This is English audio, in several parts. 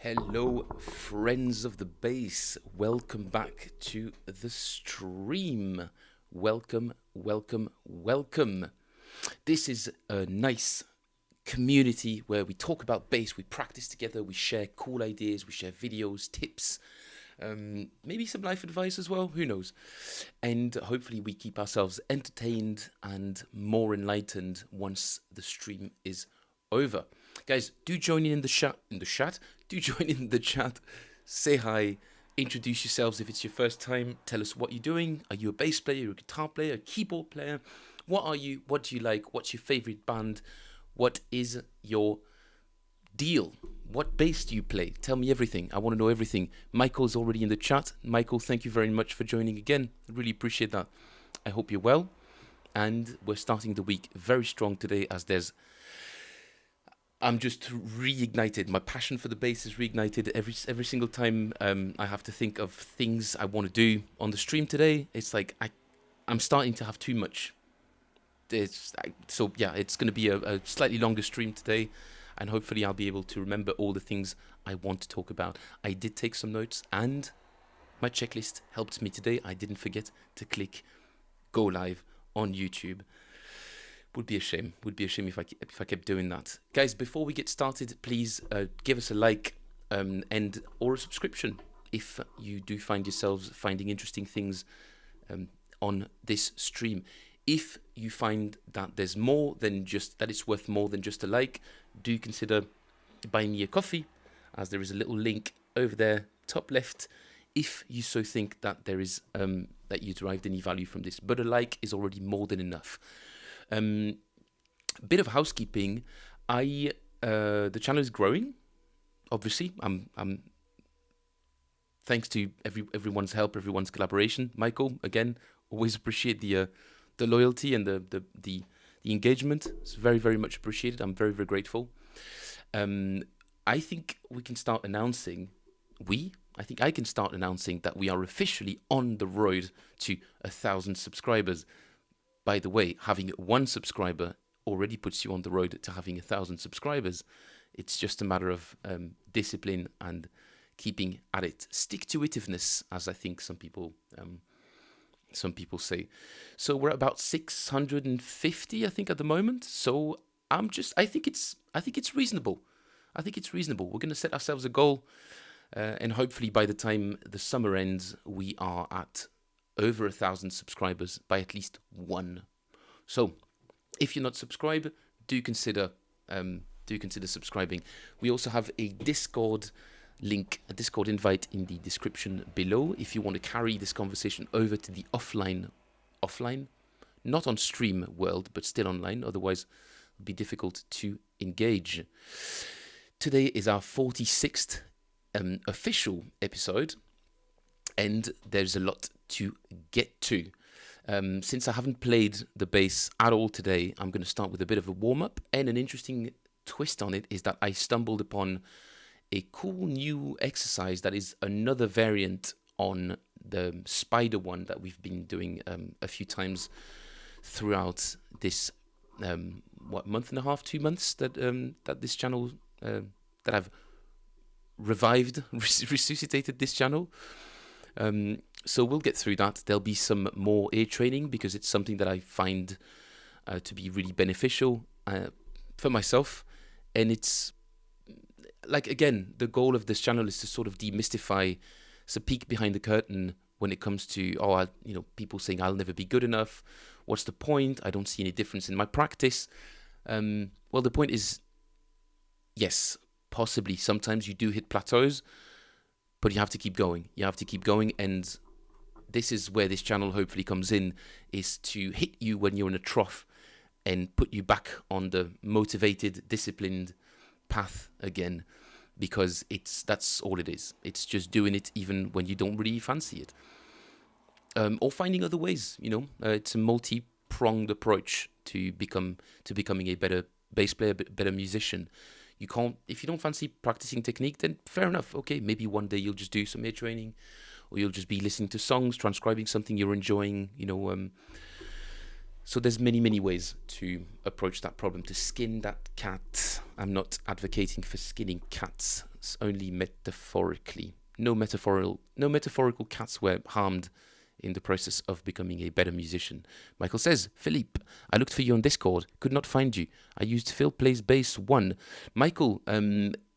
Hello, friends of the bass. Welcome back to the stream. Welcome, welcome, welcome. This is a nice community where we talk about bass, we practice together, we share cool ideas, we share videos, tips, maybe some life advice as well, who knows. And hopefully we keep ourselves entertained and more enlightened once the stream is over. Guys, do join in the chat. Do join in the chat. Say hi. Introduce yourselves if it's your first time. Tell us what you're doing. Are you a bass player, a guitar player, a keyboard player? What are you? What do you like? What's your favorite band? What is your deal? What bass do you play? Tell me everything. I want to know everything. Michael's already in the chat. Michael, thank you very much for joining again. I really appreciate that. I hope you're well. And we're starting the week very strong today as I'm just reignited. My passion for the bass is reignited every single time I have to think of things I want to do on the stream today. It's like I'm starting to have too much. So yeah, it's going to be a slightly longer stream today, and hopefully I'll be able to remember all the things I want to talk about. I did take some notes, and my checklist helped me today. I didn't forget to click go live on YouTube. Would be a shame. Would be a shame if I kept doing that. Guys, before we get started, please give us a like and or a subscription if you do find yourselves finding interesting things on this stream. If you find that there's more than just that, it's worth more than just a like, do consider buying me a coffee, as there is a little link over there, top left, if you so think that there is that you derived any value from this. But a like is already more than enough. Bit of housekeeping. The channel is growing. Obviously, I'm thanks to everyone's help, everyone's collaboration. Michael, again, always appreciate the loyalty and the engagement. It's very, very much appreciated. I'm very, very grateful. I think we can start announcing. I think I can start announcing that we are officially on the road to 1,000 subscribers. By the way, having 1 subscriber already puts you on the road to having 1,000 subscribers. It's just a matter of discipline and keeping at it. Stick-to-itiveness, as I think some people say. So we're at about 650, I think, at the moment. So I think it's reasonable. I think it's reasonable. We're going to set ourselves a goal, and hopefully by the time the summer ends, we are at over 1,000 subscribers by at least 1. So, if you're not subscribed, do consider subscribing. We also have a Discord link, a Discord invite in the description below. If you want to carry this conversation over to the offline, not on stream world, but still online. Otherwise, it would be difficult to engage. Today is our 46th official episode, and there's a lot to get to. Since I haven't played the bass at all today, I'm going to start with a bit of a warm-up, and an interesting twist on it is that I stumbled upon a cool new exercise that is another variant on the spider one that we've been doing a few times throughout this month and a half, 2 months that this channel that I've revived, resuscitated this channel. So we'll get through that. There'll be some more ear training because it's something that I find to be really beneficial for myself. And it's like, again, the goal of this channel is to sort of demystify, it's a peek behind the curtain when it comes to, people saying I'll never be good enough. What's the point? I don't see any difference in my practice. Well, the point is, yes, possibly sometimes you do hit plateaus, but you have to keep going. You have to keep going, and this is where this channel hopefully comes in, is to hit you when you're in a trough and put you back on the motivated, disciplined path again, because that's all it is. It's just doing it even when you don't really fancy it, or finding other ways. It's a multi-pronged approach to becoming a better bass player, better musician. You can't, if you don't fancy practicing technique, then fair enough. Okay, maybe one day you'll just do some ear training, or you'll just be listening to songs, transcribing something you're enjoying. So there's many ways to approach that problem, to skin that cat. I'm not advocating for skinning cats. It's only metaphorically. No metaphorical cats were harmed in the process of becoming a better musician. Michael says, Philippe, I looked for you on Discord, could not find you. I used Phil Plays Bass 1. Michael,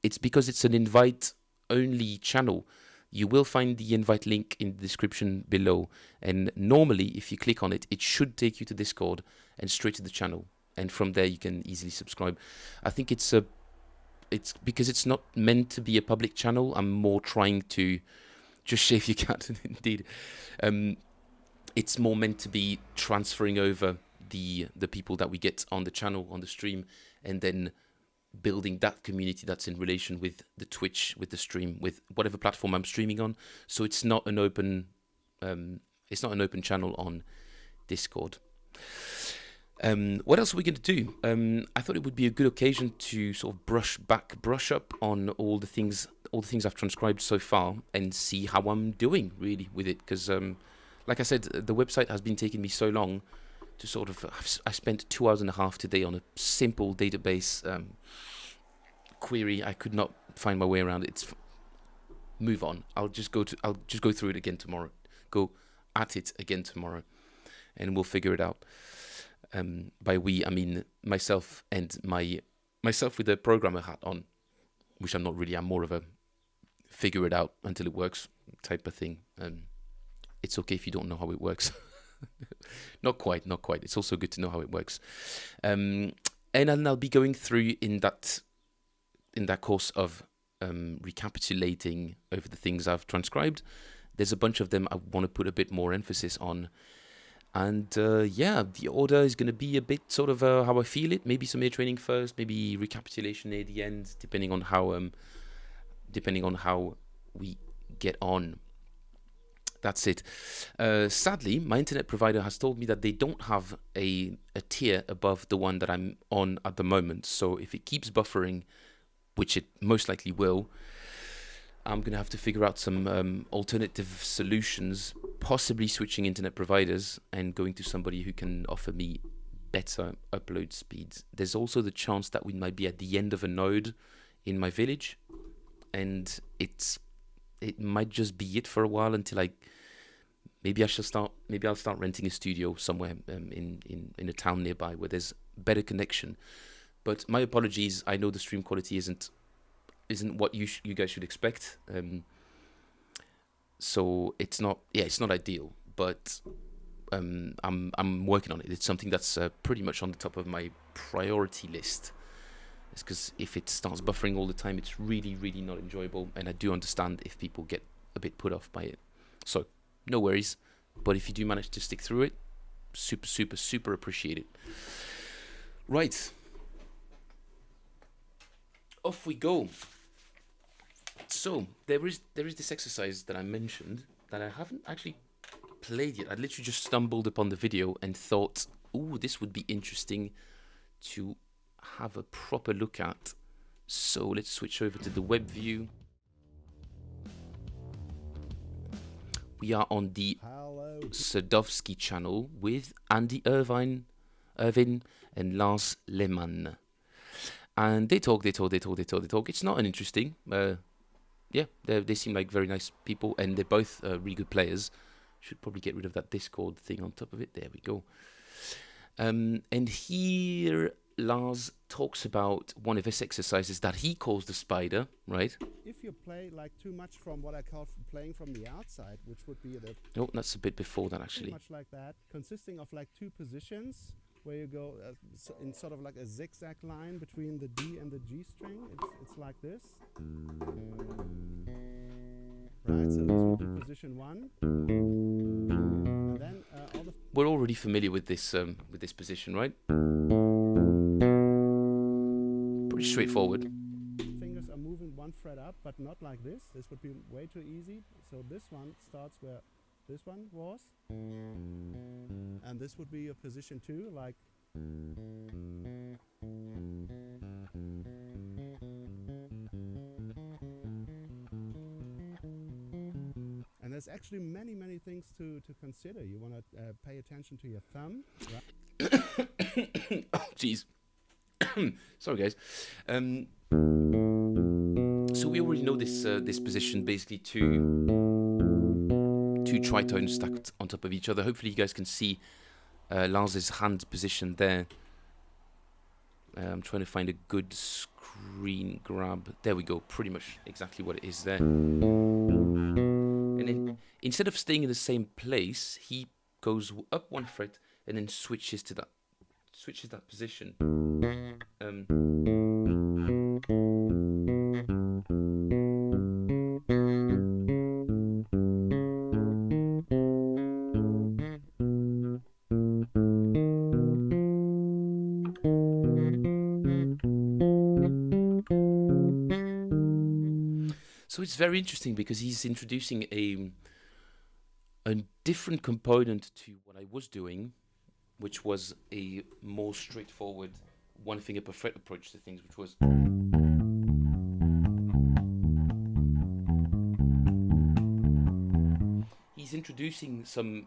it's because it's an invite-only channel. You will find the invite link in the description below. And normally, if you click on it, it should take you to Discord and straight to the channel. And from there, you can easily subscribe. I think it's because it's not meant to be a public channel. I'm more trying to just shave your cat, indeed. It's more meant to be transferring over the people that we get on the channel, on the stream, and then building that community that's in relation with the Twitch, with the stream, with whatever platform I'm streaming on. So it's not an open channel on Discord. What else are we going to do? I thought it would be a good occasion to sort of brush up on all the things I've transcribed so far and see how I'm doing really with it. Because, like I said, the website has been taking me so long to sort of. I spent 2 hours and a half today on a simple database query. I could not find my way around it. Move on. I'll just go through it again tomorrow. Go at it again tomorrow, and we'll figure it out. By we, I mean myself and myself with a programmer hat on, which I'm not really. I'm more of a figure it out until it works type of thing. It's okay if you don't know how it works. Not quite. It's also good to know how it works. And then I'll be going through in that course of recapitulating over the things I've transcribed. There's a bunch of them I want to put a bit more emphasis on. And the order is going to be a bit sort of how I feel it. Maybe some ear training first, maybe recapitulation near the end, depending on how we get on. That's it. Sadly, my internet provider has told me that they don't have a tier above the one that I'm on at the moment. So if it keeps buffering, which it most likely will, I'm going to have to figure out some alternative solutions, possibly switching internet providers and going to somebody who can offer me better upload speeds. There's also the chance that we might be at the end of a node in my village, and it might just be it for a while until maybe I'll start renting a studio somewhere in a town nearby where there's better connection. But my apologies, I know the stream quality isn't what you guys should expect. So it's not ideal, but I'm working on it. It's something that's pretty much on the top of my priority list. It's because if it starts buffering all the time, it's really, really not enjoyable, and I do understand if people get a bit put off by it. So no worries, but if you do manage to stick through it, super, super, super appreciate it. Right, off we go. So there is this exercise that I mentioned that I haven't actually played yet. I literally just stumbled upon the video and thought, ooh, this would be interesting to have a proper look at. So let's switch over to the web view. We are on the Sadowski channel with Andy Irvine and Lars Lehmann. And they talk. It's not uninteresting. They seem like very nice people, and they're both really good players. Should probably get rid of that Discord thing on top of it. There we go. And here Lars talks about one of his exercises that he calls the spider, right? If you play too much from what I call playing from the outside, which would be no, that's a bit before that actually. Much like that, consisting of two positions where you go in sort of like a zigzag line between the D and the G string. It's like this. Right, so this would be position 1. And then we're already familiar with this position, right? Pretty straightforward. Fingers are moving one fret up, but not like this. This would be way too easy. So this one starts where this one was. And this would be a position 2, like. And there's actually many things to consider. You want to pay attention to your thumb. Right? Oh, jeez. Sorry, guys. So we already know this position, basically two tritones stacked on top of each other. Hopefully, you guys can see Lars's hand position there. I'm trying to find a good screen grab. There we go. Pretty much exactly what it is there. And then instead of staying in the same place, he goes up one fret and then switches that position. So it's very interesting because he's introducing a different component to what I was doing, which was a more straightforward one finger per fret approach to things, which was he's introducing some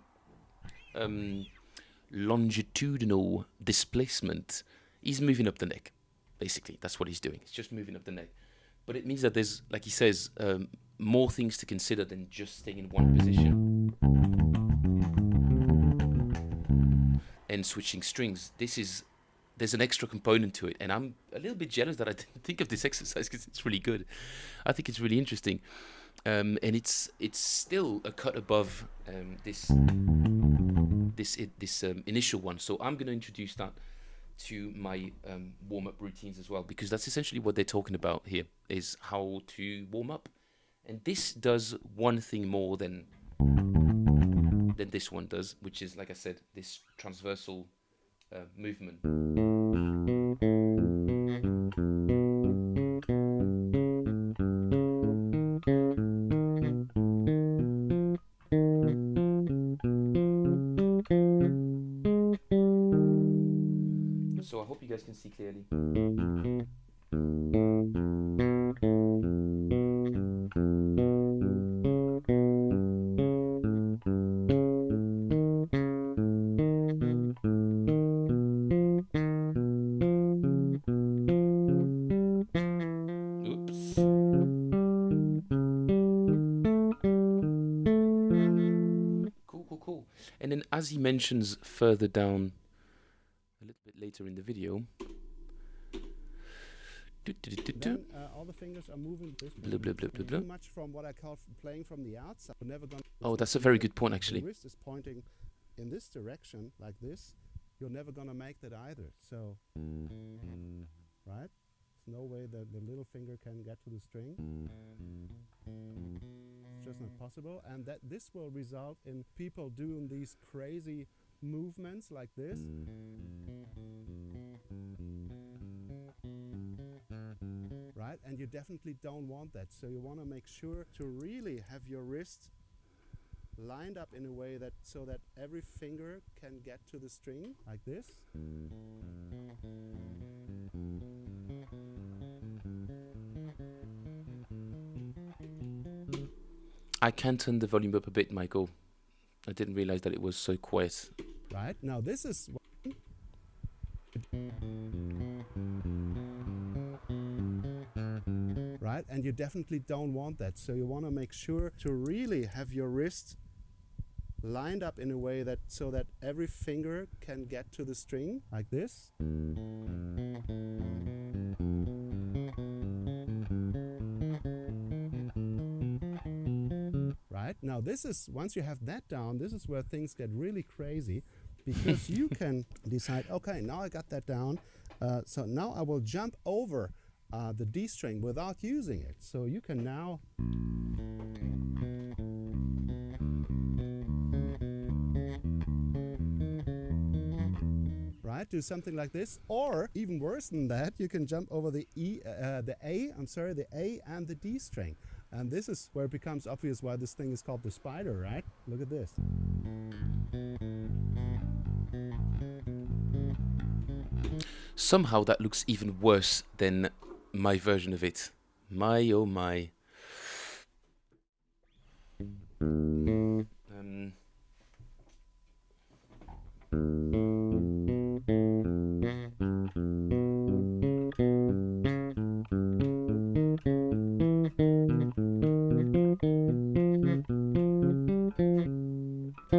longitudinal displacement. He's moving up the neck, basically. That's what he's doing. He's just moving up the neck. But it means that there's, like he says, more things to consider than just staying in one position and switching strings. There's an extra component to it, and I'm a little bit jealous that I didn't think of this exercise because it's really good. I think it's really interesting, and it's still a cut above this initial one. So I'm going to introduce that to my warm-up routines as well, because that's essentially what they're talking about here, is how to warm up. And this does one thing more than this one does, which is, like I said, this transversal movement. So I hope you guys can see clearly. Cool. And then as he mentions further down a little bit later in the video, then, all the fingers are moving this too much from what I call playing from the outside. We're never gonna oh, that's a very good point, actually. The wrist is pointing in this direction like this. You're never gonna make that either. So, right? There's no way that the little finger can get to the string. It's just not possible. And that this will result in people doing these crazy movements like this. Right? And you definitely don't want that. So you want to make sure to really have your wrist lined up in a way that so that every finger can get to the string like this. I can turn the volume up a bit, Michael. I didn't realize that it was so quiet. Right? Now this is right? And you definitely don't want that. So you want to make sure to really have your wrist lined up in a way that so that every finger can get to the string like this. Right? Now this is, once you have that down, this is where things get really crazy, because you can decide, okay, now I got that down, so now I will jump over the D string without using it. So you can now right, do something like this, or even worse than that, you can jump over the A and the D string. And this is where it becomes obvious why this thing is called the spider, right? Look at this. Somehow that looks even worse than my version of it. My oh my. It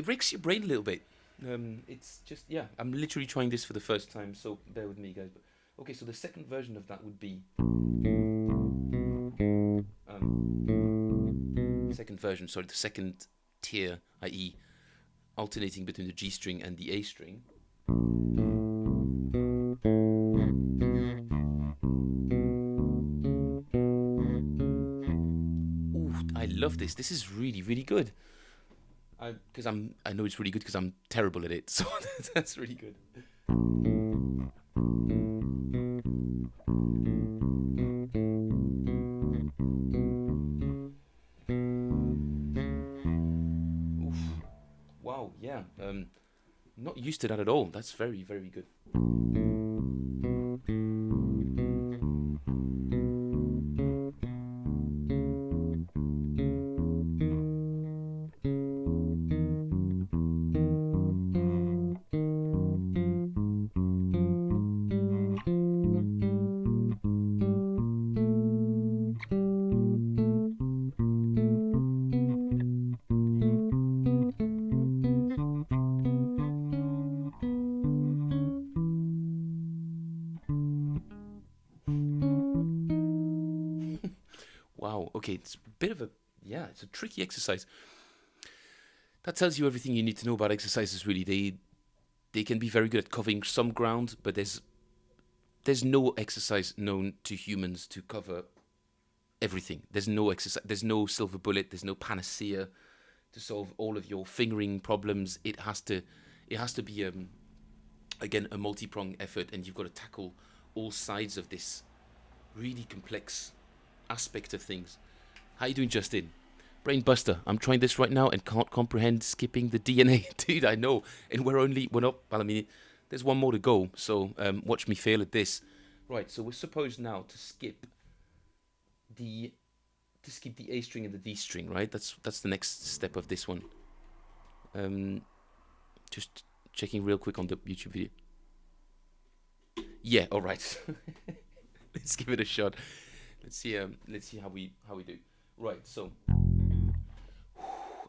breaks your brain a little bit. It's just, yeah, I'm literally trying this for the first time, so bear with me, guys. But okay, so the second version of that would be second version. Sorry, the second tier, i.e., alternating between the G string and the A string. Ooh, I love this. This is really, really good. Because I know it's really good because I'm terrible at it, so that's really good. Oof. Wow, yeah. Not used to that at all. That's very, very good. Wow, okay, it's a bit of a, yeah, it's a tricky exercise. That tells you everything you need to know about exercises, really. They can be very good at covering some ground, but there's no exercise known to humans to cover everything. There's no exercise, there's no silver bullet, there's no panacea to solve all of your fingering problems. It has to be again a multi-pronged effort, and you've got to tackle all sides of this really complex aspect of things. How you doing, Justin? Brain buster. I'm trying this right now and can't comprehend skipping the DNA. Dude, I know. And we're not, well, I mean, there's one more to go. So watch me fail at this. Right, so we're supposed now to skip the A string and the D string, right? That's the next step of this one. Just checking real quick on the YouTube video. Yeah, all right. Let's give it a shot. Let's see how we do. Right, so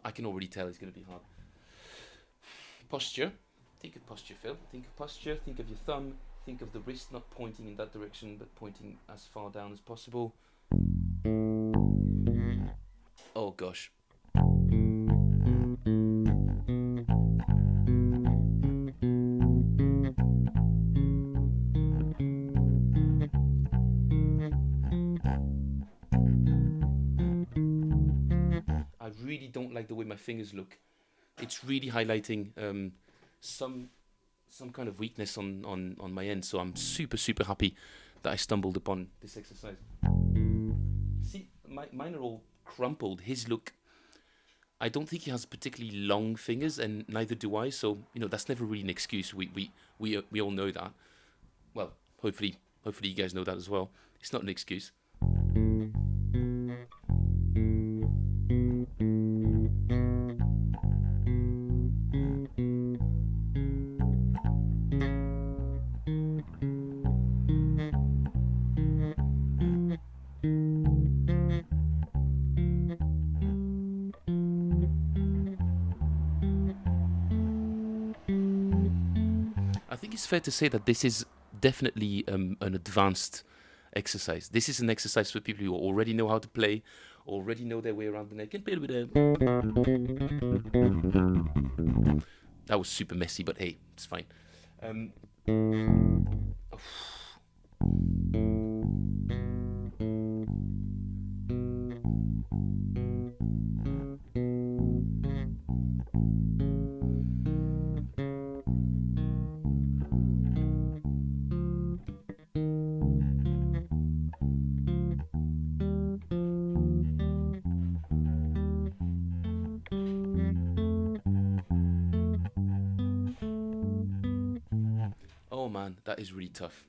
I can already tell it's going to be hard. Posture. Think of posture, Phil. Think of posture. Think of your thumb. Think of the wrist not pointing in that direction, but pointing as far down as possible. Oh gosh. I really don't like the way my fingers look. It's really highlighting some kind of weakness on my end, so I'm super happy that I stumbled upon this exercise. See, mine are all crumpled. His look, I don't think he has particularly long fingers, and neither do I, so that's never really an excuse. We all know that. Well, hopefully you guys know that as well. It's not an excuse. I think it's fair to say that this is definitely an advanced exercise. This is an exercise for people who already know how to play, already know their way around the neck, and play a bit of. That was super messy, but hey, it's fine. Oh man, that is really tough.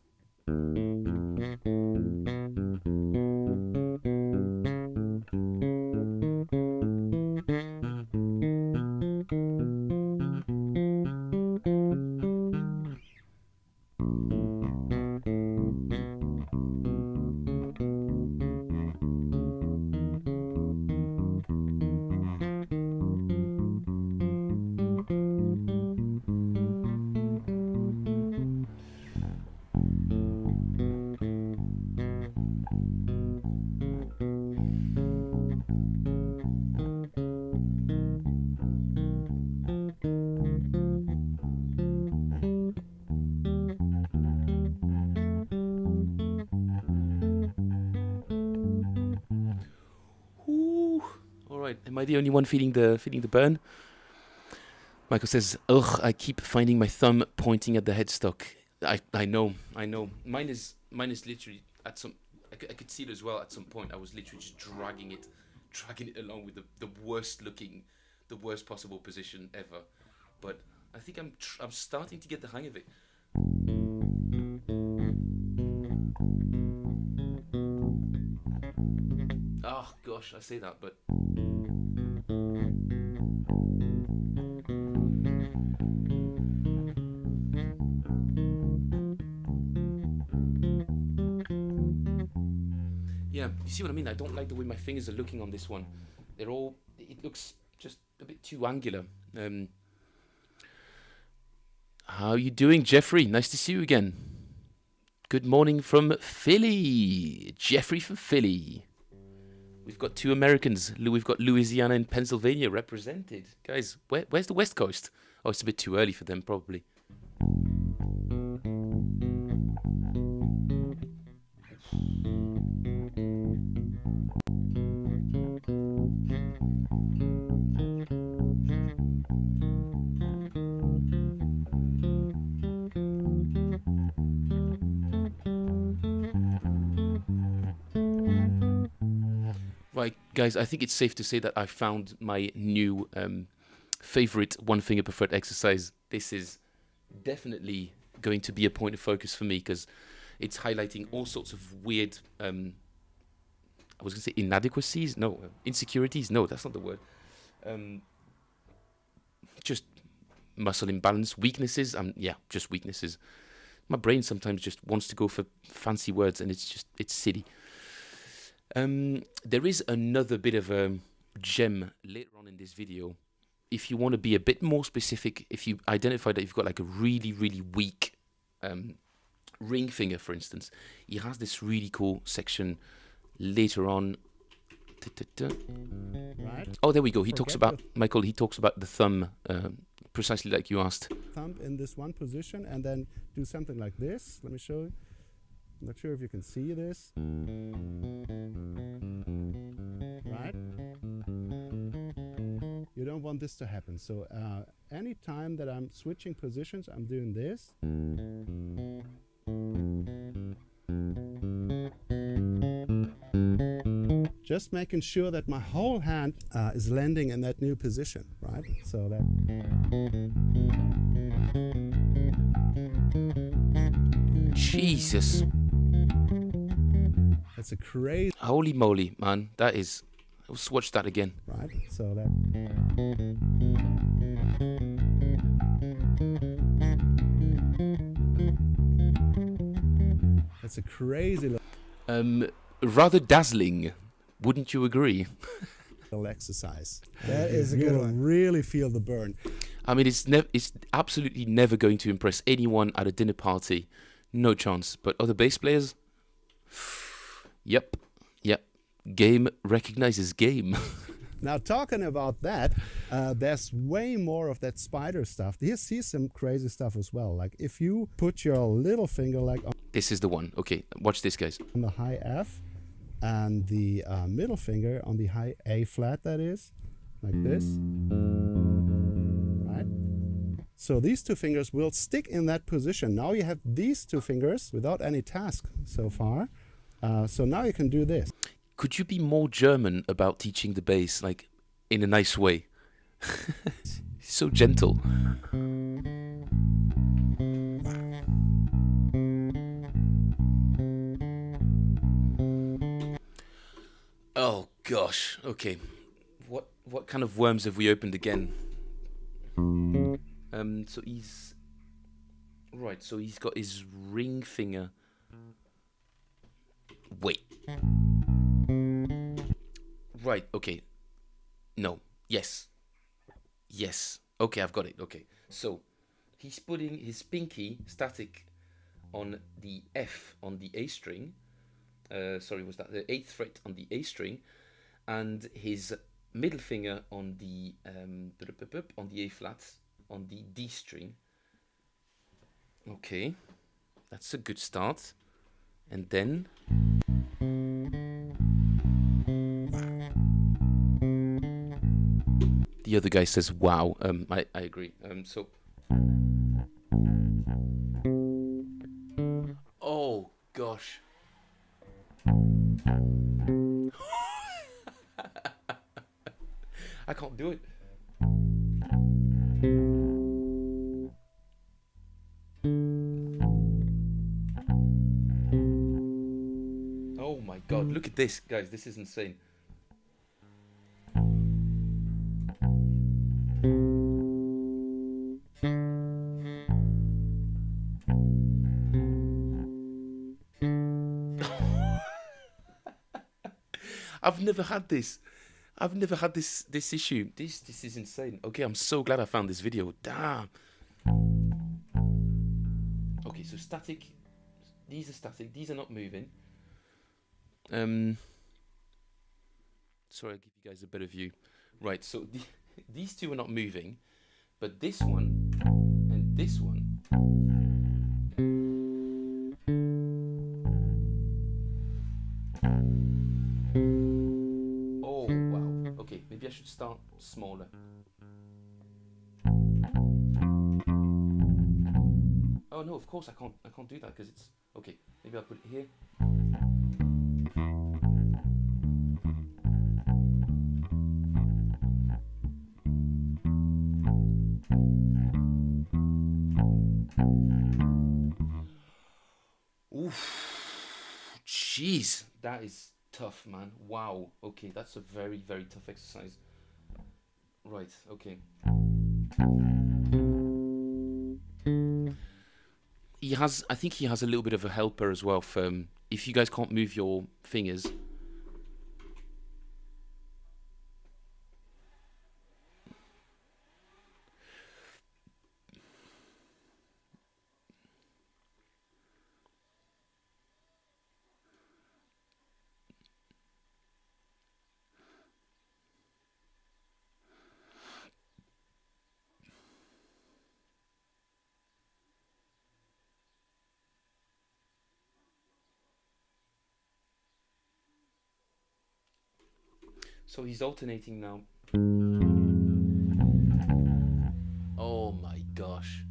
Right. Am I the only one feeling the burn? Michael says, ugh, I keep finding my thumb pointing at the headstock. I know. Mine is literally at some. I could see it as well. At some point, I was literally just dragging it along with the worst possible position ever. But I think I'm starting to get the hang of it. Oh gosh, I say that, but. Yeah, you see what I mean? I don't like the way my fingers are looking on this one. It looks just a bit too angular. How are you doing, Jeffrey? Nice to see you again. Good morning from Philly. Jeffrey from Philly. We've got two Americans. We've got Louisiana and Pennsylvania represented. Guys, where's the West Coast? Oh, it's a bit too early for them, probably. Right, guys, I think it's safe to say that I found my new favorite one-finger preferred exercise. This is definitely going to be a point of focus for me because it's highlighting all sorts of weird, I was going to say inadequacies? No, insecurities? No, that's not the word. Just muscle imbalance, weaknesses. Yeah, just weaknesses. My brain sometimes just wants to go for fancy words and it's silly. There is another bit of a gem later on in this video. If you want to be a bit more specific, if you identify that you've got like a really, really weak ring finger, for instance, he has this really cool section later on. Right. Oh, there we go. He talks about, Michael, he talks about the thumb, precisely like you asked. Thumb in this one position and then do something like this. Let me show you. I'm not sure if you can see this. Right? You don't want this to happen. So any time that I'm switching positions, I'm doing this. Just making sure that my whole hand is landing in that new position, right? So that. Jesus. That's a crazy. Holy moly, man. That is. Let's watch that again. Right? So that. That's a crazy rather dazzling. Wouldn't you agree? little exercise. That is a good one. You really feel the burn. I mean, it's absolutely never going to impress anyone at a dinner party. No chance. But other bass players? Yep. Game recognizes game. Now, talking about that, there's way more of that spider stuff. Here's some crazy stuff as well. Like if you put your little finger like on this is the one. Okay, watch this, guys. On the high F and the middle finger on the high A flat, that is, like this. Right? So these two fingers will stick in that position. Now you have these two fingers without any task so far. So now you can do this. Could you be more German about teaching the bass, like in a nice way? So gentle. Oh gosh. Okay. What kind of worms have we opened again? So he's right. So he's got his ring finger. Wait. Right, okay. No. Yes. Okay, I've got it. Okay. So he's putting his pinky static on the F on the A string. Sorry, was that the 8th fret on the A string, and his middle finger on the A flat on the D string. Okay. That's a good start. And then The other guy says, wow. I agree. So. Oh, gosh. I can't do it. Oh my god, look at this, guys. This is insane. I've never had this. I've never had this issue. This is insane. Okay, I'm so glad I found this video. Damn. Okay, so static. These are static. These are not moving. Sorry, I'll give you guys a better view. Right, so these two are not moving, but this one and this one. Oh wow. Okay, maybe I should start smaller. Oh no, of course I can't do that because it's okay. Maybe I'll put it here. Oof. Jeez, that is tough, man. Wow. Okay, that's a very, very tough exercise. Right, okay. I think he has a little bit of a helper as well for if you guys can't move your fingers. So he's alternating now. Oh my gosh.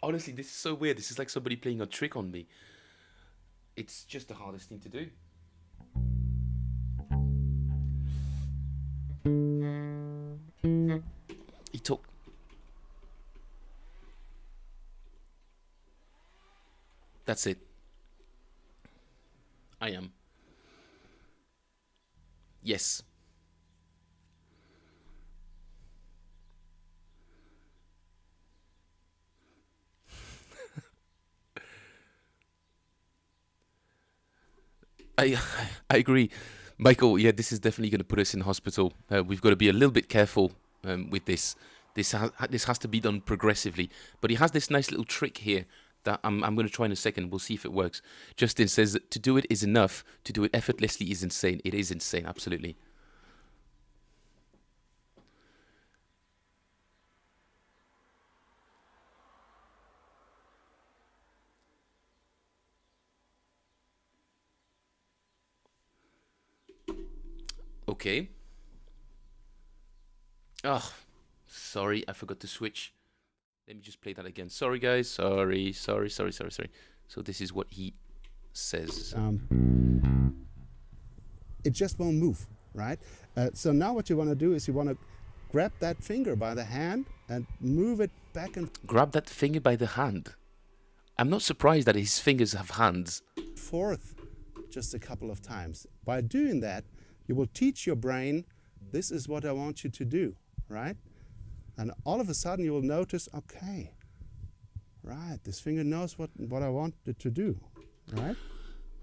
Honestly, this is so weird. This is like somebody playing a trick on me. It's just the hardest thing to do. He took... That's it. I am. Yes. I agree, Michael. Yeah, this is definitely going to put us in hospital. We've got to be a little bit careful with this. This has to be done progressively. But he has this nice little trick here that I'm going to try in a second. We'll see if it works. Justin says that to do it is enough. To do it effortlessly is insane. It is insane, absolutely. Okay. Oh, sorry, I forgot to switch. Let me just play that again. Sorry, guys. Sorry. So this is what he says. It just won't move, right? So now what you want to do is you want to grab that finger by the hand and move it back and Grab that finger by the hand. I'm not surprised that his fingers have hands. forth just a couple of times. By doing that, you will teach your brain, this is what I want you to do, right? And all of a sudden you will notice, okay, right, this finger knows what I want it to do, right?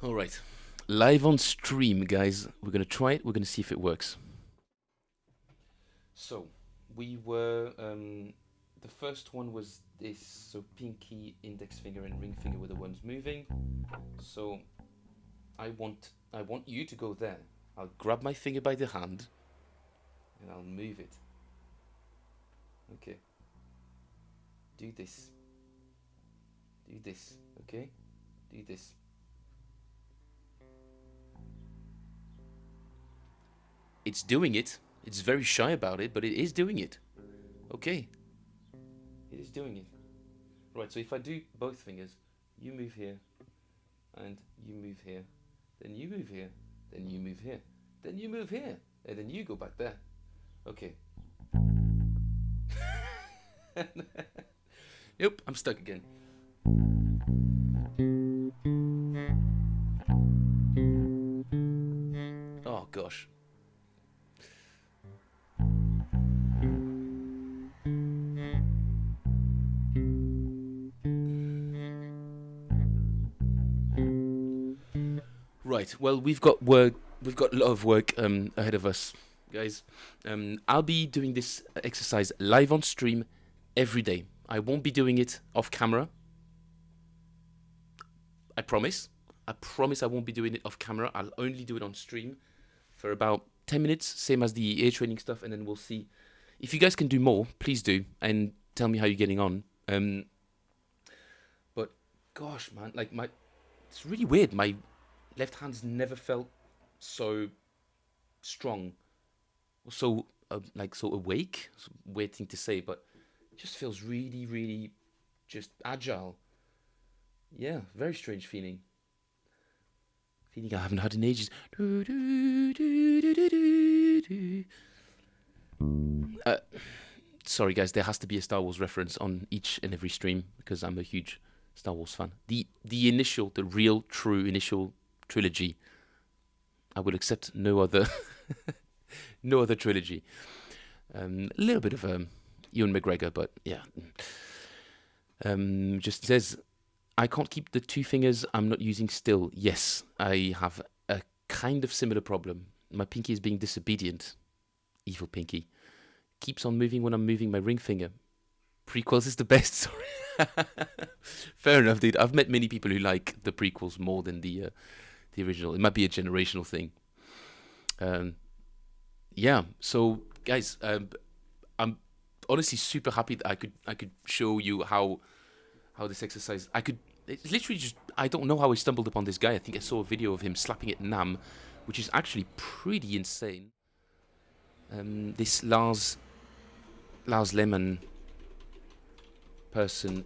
All right. Live on stream, guys. We're going to try it. We're going to see if it works. So, we were... the first one was this, so pinky, index finger, and ring finger were the ones moving. So I want you to go there. I'll grab my finger by the hand and I'll move it. Okay. Do this. Do this, okay? Do this. It's doing it. It's very shy about it, but it is doing it. Okay. It is doing it. Right, so if I do both fingers, you move here, and you move here, then you move here, then you move here, then you move here, and then you go back there. Okay. Nope, I'm stuck again. Oh gosh. Right, well, we've got a lot of work ahead of us, guys. I'll be doing this exercise live on stream every day. I won't be doing it off camera. I promise. I promise I won't be doing it off camera. I'll only do it on stream for about 10 minutes, same as the ear training stuff, and then we'll see. If you guys can do more, please do, and tell me how you're getting on. But gosh, man, like it's really weird. My left hand's never felt so strong, or so so awake. It's a weird thing to say, but it just feels really, really just agile. Yeah, very strange feeling. Feeling I haven't had in ages. Sorry guys, there has to be a Star Wars reference on each and every stream because I'm a huge Star Wars fan. The real, true initial trilogy. I will accept no other no other trilogy. A little bit of Ewan McGregor, but yeah. Just says, I can't keep the two fingers I'm not using still. Yes, I have a kind of similar problem. My pinky is being disobedient. Evil pinky. Keeps on moving when I'm moving my ring finger. Prequels is the best, sorry. Fair enough, dude. I've met many people who like the prequels more than the original. It might be a generational thing. Yeah, so guys, I'm honestly super happy that I could show you how this exercise, it's literally just, I don't know how I stumbled upon this guy. I think I saw a video of him slapping at Nam, which is actually pretty insane. This Lars Lehmann person,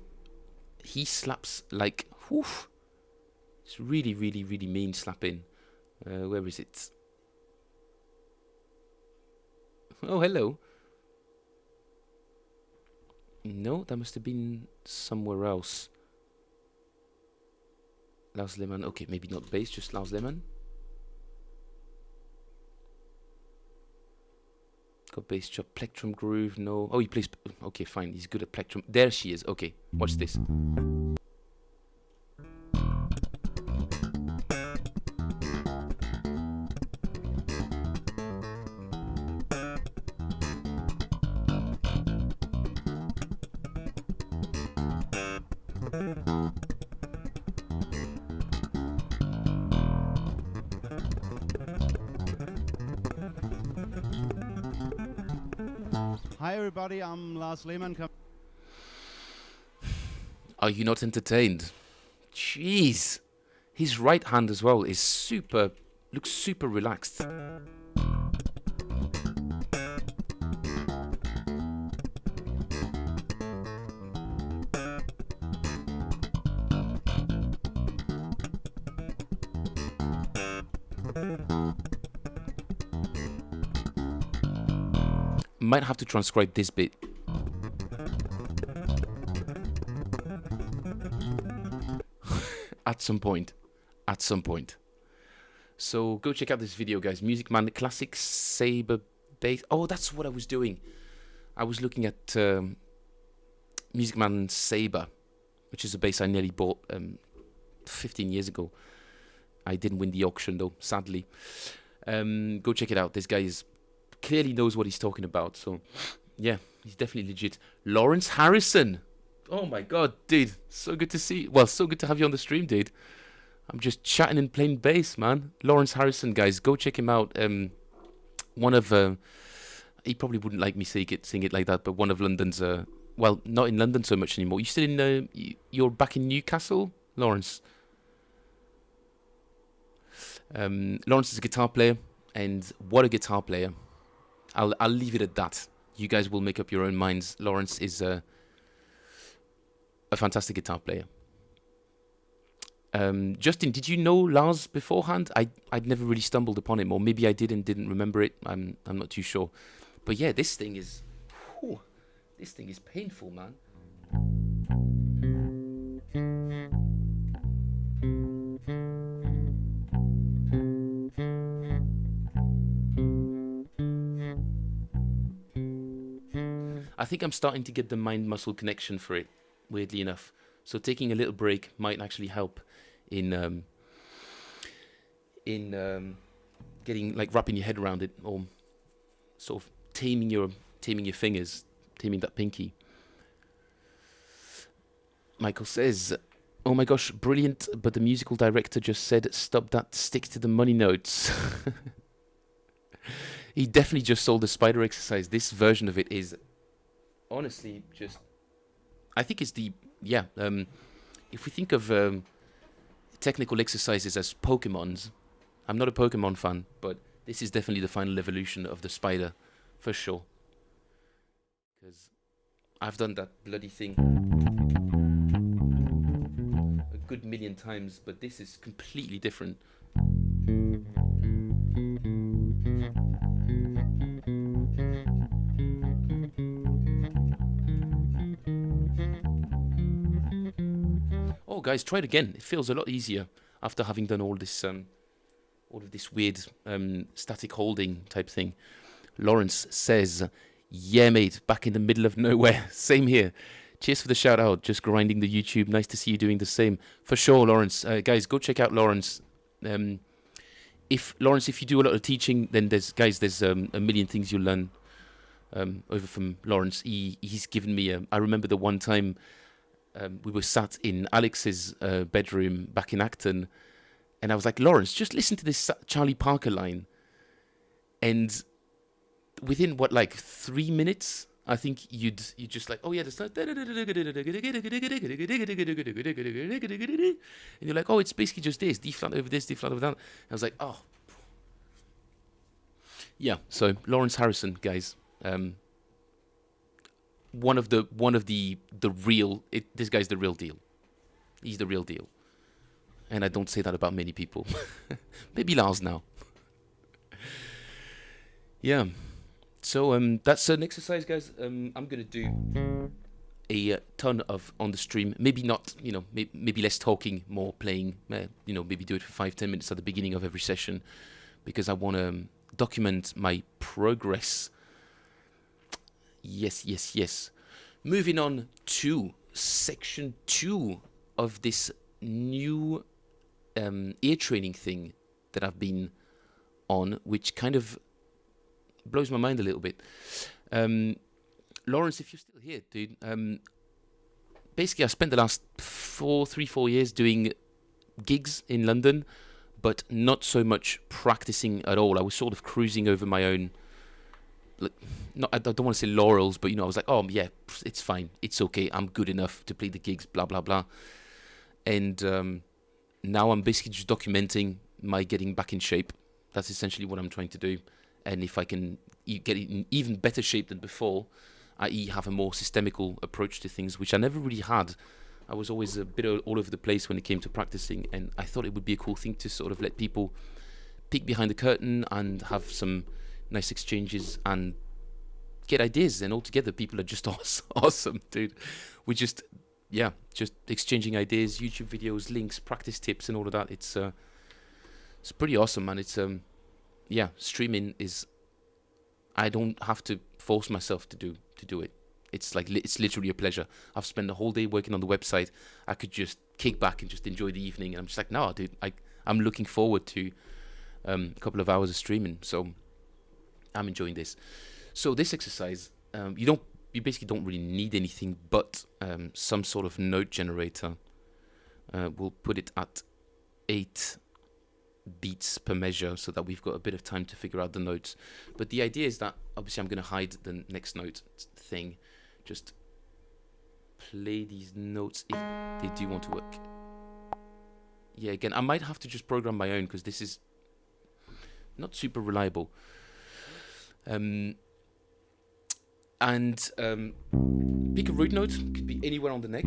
he slaps like, whew, it's really, really, really mean slapping. Where is it? Oh, hello. No, that must have been somewhere else. Lars Lehmann. Okay, maybe not bass, just Lars Lehmann. Got bass chop, plectrum groove. No. Oh, he plays. Okay, fine. He's good at plectrum. There she is. Okay, watch this. Hi everybody, I'm Lars Lehmann. Are you not entertained? Jeez. His right hand as well is looks super relaxed. Might have to transcribe this bit. At some point. So go check out this video, guys. Music Man Classic Saber bass. Oh, that's what I was doing. I was looking at Music Man Saber, which is a bass I nearly bought 15 years ago. I didn't win the auction though, sadly. Go check it out. This guy clearly knows what he's talking about. So Yeah, he's definitely legit. Lawrence Harrison. Oh my god, dude. So good to see. Well, so good to have you on the stream, dude. I'm just chatting and playing bass, man. Lawrence Harrison, guys, go check him out. One of he probably wouldn't like me sing it like that, but one of London's well, not in London so much anymore. You still in you're back in Newcastle, Lawrence? Lawrence is a guitar player, and what a guitar player. I'll leave it at that. You guys will make up your own minds. Lawrence is a fantastic guitar player. Justin, did you know Lars beforehand? I'd never really stumbled upon him, or maybe I didn't remember it. I'm not too sure. But yeah, this thing is painful, man. I think I'm starting to get the mind-muscle connection for it, weirdly enough. So taking a little break might actually help in getting, like, wrapping your head around it, or sort of taming your fingers, taming that pinky. Michael says, "Oh my gosh, brilliant! But the musical director just said, stop that, stick to the money notes." He definitely just sold the spider exercise. This version of it is honestly just, I think it's the, yeah, if we think of technical exercises as Pokemons, I'm not a Pokemon fan, but this is definitely the final evolution of the spider, for sure. Because I've done that bloody thing a good million times, but this is completely different. Oh, guys, try it again. It feels a lot easier after having done all this, all of this weird static holding type thing. Lawrence says, "Yeah, mate, back in the middle of nowhere." Same here. Cheers for the shout out. Just grinding the YouTube. Nice to see you doing the same. For sure, Lawrence. Guys, go check out Lawrence. If you do a lot of teaching, then there's a million things you'll learn over from Lawrence. He's given me I remember the one time we were sat in Alex's bedroom back in Acton, and I was like, "Lawrence, just listen to this Charlie Parker line," and within 3 minutes, I think you'd just like, "Oh yeah, this," and you're like, "Oh, it's basically just this, D flat over this, D flat over that." I was like, "Oh, yeah." So Lawrence Harrison, guys, one of the real. This guy's the real deal. He's the real deal, and I don't say that about many people. Maybe Lars now. Yeah. So that's an exercise, guys. I'm gonna do a ton of on the stream. Maybe not, maybe less talking, more playing. Maybe do it for 5-10 minutes at the beginning of every session, because I want to document my progress. Yes. Moving on to section 2 of this new ear training thing that I've been on, which kind of blows my mind a little bit. Lawrence, if you're still here, dude, basically I spent the last 4 years doing gigs in London, but not so much practicing at all. I was sort of cruising over my own, I don't want to say laurels, but I was like, "Oh yeah, it's fine, it's okay, I'm good enough to play the gigs, blah blah blah." And now I'm basically just documenting my getting back in shape. That's essentially what I'm trying to do. And if I can get in even better shape than before, i.e. have a more systemical approach to things, which I never really had. I was always a bit all over the place when it came to practicing, and I thought it would be a cool thing to sort of let people peek behind the curtain and have some nice exchanges and get ideas. And altogether, people are just awesome, dude. We just exchanging ideas, YouTube videos, links, practice tips, and all of that. It's pretty awesome, man. It's streaming is, I don't have to force myself to do it. It's literally a pleasure. I've spent the whole day working on the website. I could just kick back and just enjoy the evening. And I'm just like, no, dude, I'm looking forward to a couple of hours of streaming. So I'm enjoying this. So this exercise you basically don't really need anything but some sort of note generator. We'll put it at 8 beats per measure so that we've got a bit of time to figure out the notes. But the idea is that obviously I'm going to hide the next note thing. Just play these notes if they do want to work. Yeah, again, I might have to just program my own because this is not super reliable. And pick a root note, could be anywhere on the neck,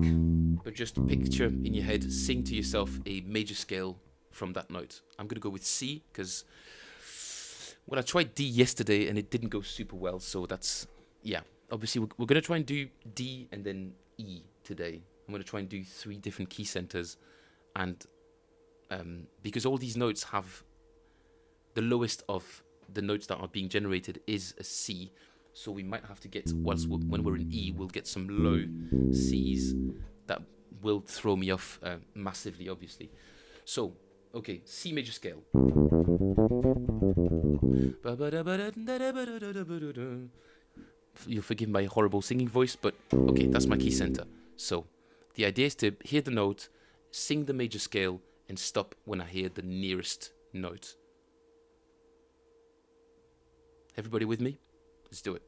but just picture in your head, sing to yourself a major scale from that note. I'm going to go with C because, well, I tried D yesterday and it didn't go super well, so that's, yeah. Obviously, we're going to try and do D and then E today. I'm going to try and do 3 different key centers, and because all these notes have the lowest of the notes that are being generated is a C, so we might have to get, when we're in E, we'll get some low Cs that will throw me off massively, obviously. So, okay, C major scale. You'll forgive my horrible singing voice, but okay, that's my key center. So, the idea is to hear the note, sing the major scale, and stop when I hear the nearest note. Everybody with me? Let's do it.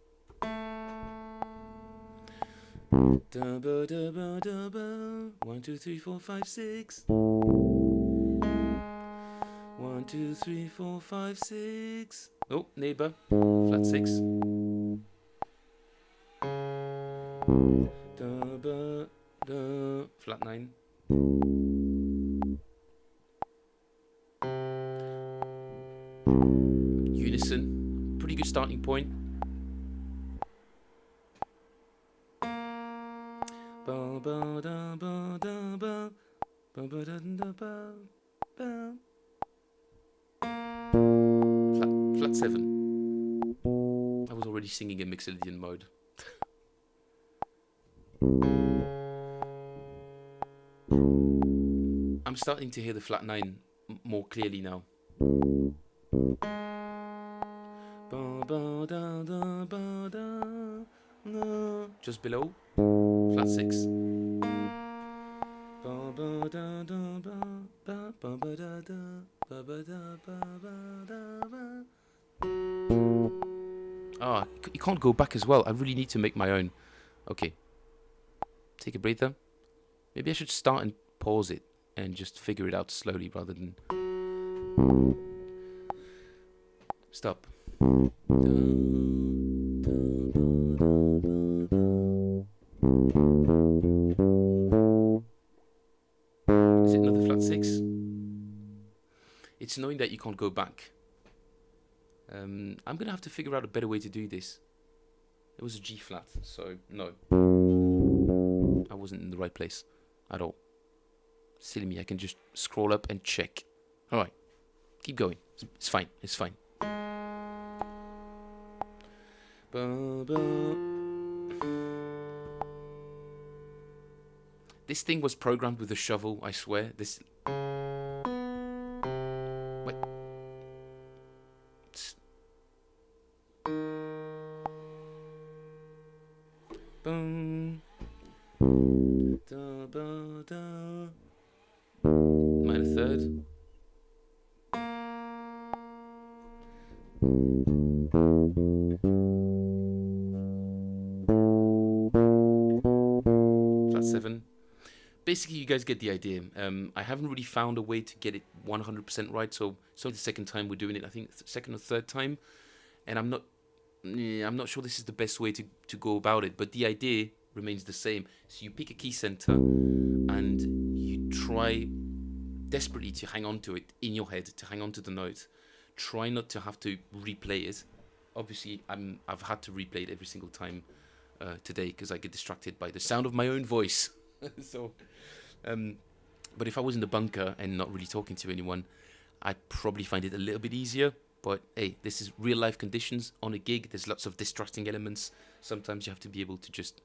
1, 2, 3, 4, 5, 6. 1, 2, 3, 4, 5, 6. Oh, neighbor. Flat 6. Flat 9. Unison. Pretty good starting point. Flat 7. I was already singing in Mixolydian mode. I'm starting to hear the flat 9 more clearly now. Just below, flat 6. Ah, you can't go back as well. I really need to make my own. Okay. Take a breather. Maybe I should start and pause it and just figure it out slowly rather than stop. Is it another flat 6? It's knowing that you can't go back. I'm gonna have to figure out a better way to do this. It was a G flat, so no. I wasn't in the right place at all. Silly me, I can just scroll up and check. Alright, keep going. It's fine, it's fine. This thing was programmed with a shovel, I swear. This... What? Boom. Da, ba, da. Minor third. Flat 7. Basically, you guys get the idea. I haven't really found a way to get it 100% right, so it's only the second time we're doing it. I think second or third time, and I'm not sure this is the best way to go about it. But the idea remains the same. So you pick a key center, and you try desperately to hang on to it in your head, to hang on to the note. Try not to have to replay it. Obviously, I've had to replay it every single time today because I get distracted by the sound of my own voice. So, but if I was in the bunker and not really talking to anyone, I'd probably find it a little bit easier. But hey, this is real life conditions on a gig. There's lots of distracting elements. Sometimes you have to be able to just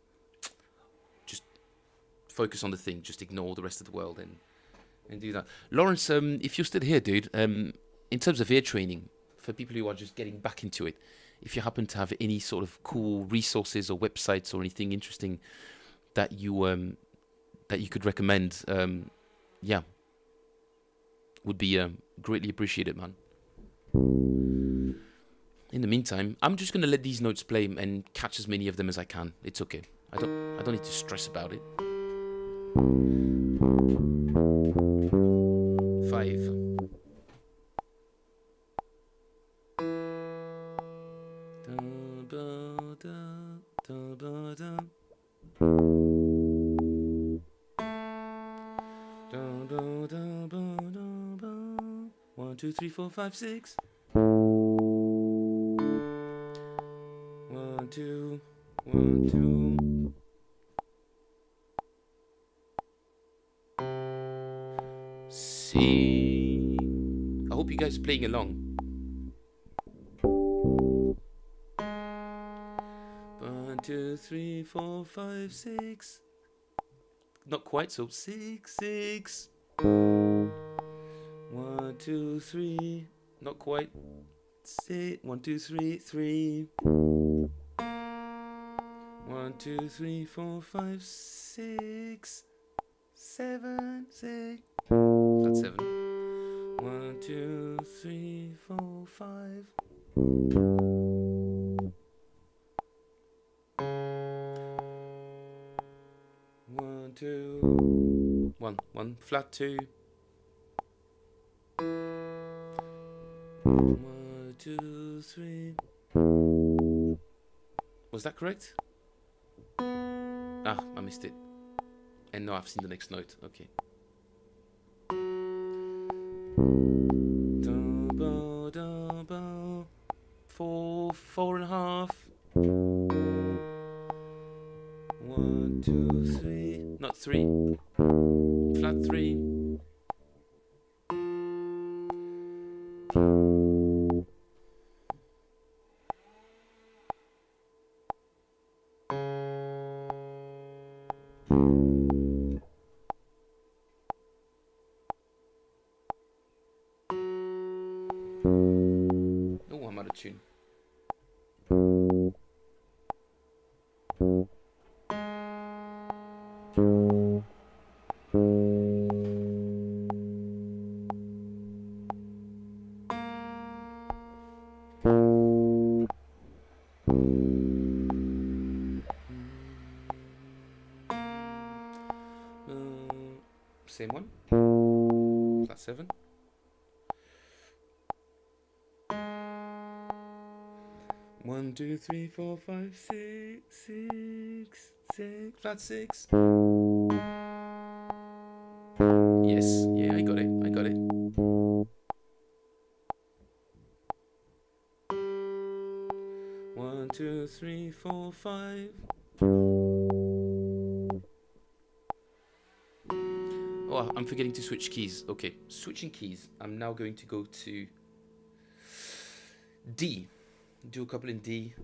focus on the thing, just ignore the rest of the world and do that. Lawrence, if you're still here, dude, in terms of ear training, for people who are just getting back into it, if you happen to have any sort of cool resources or websites or anything interesting that you could recommend, yeah, would be greatly appreciated, man. In the meantime, I'm just gonna let these notes play and catch as many of them as I can. It's okay. I don't need to stress about it. 5. One, two, three, four, five, 6. 1, 2, 1, 2. C. I hope you guys are playing along. 1, 2, 3, 4, 5, 6. Not quite, so 6, 6. 1, 2, 3. Not quite. 6. 1, 2, 3, 3. 1, 2, 3, 4, 5, 6. 7, 6. That's 7. 1, 2, 3, 4, 5. 1, 2. 1, 1. Flat 2. 1, 2, 3. Was that correct? Ah, I missed it. And now I've seen the next note. Okay. 4, 4.5. 1, 2, 3. Not 3. Flat 3. Oh, I'm out of tune. Same one. That's 7. 1, 2, 3, 4, 5, 6, 6, 6, flat 6. Yes, yeah, I got it. 1, 2, 3, 4, 5. Oh, I'm forgetting to switch keys. Okay, switching keys. I'm now going to go to D. Do a couple in D.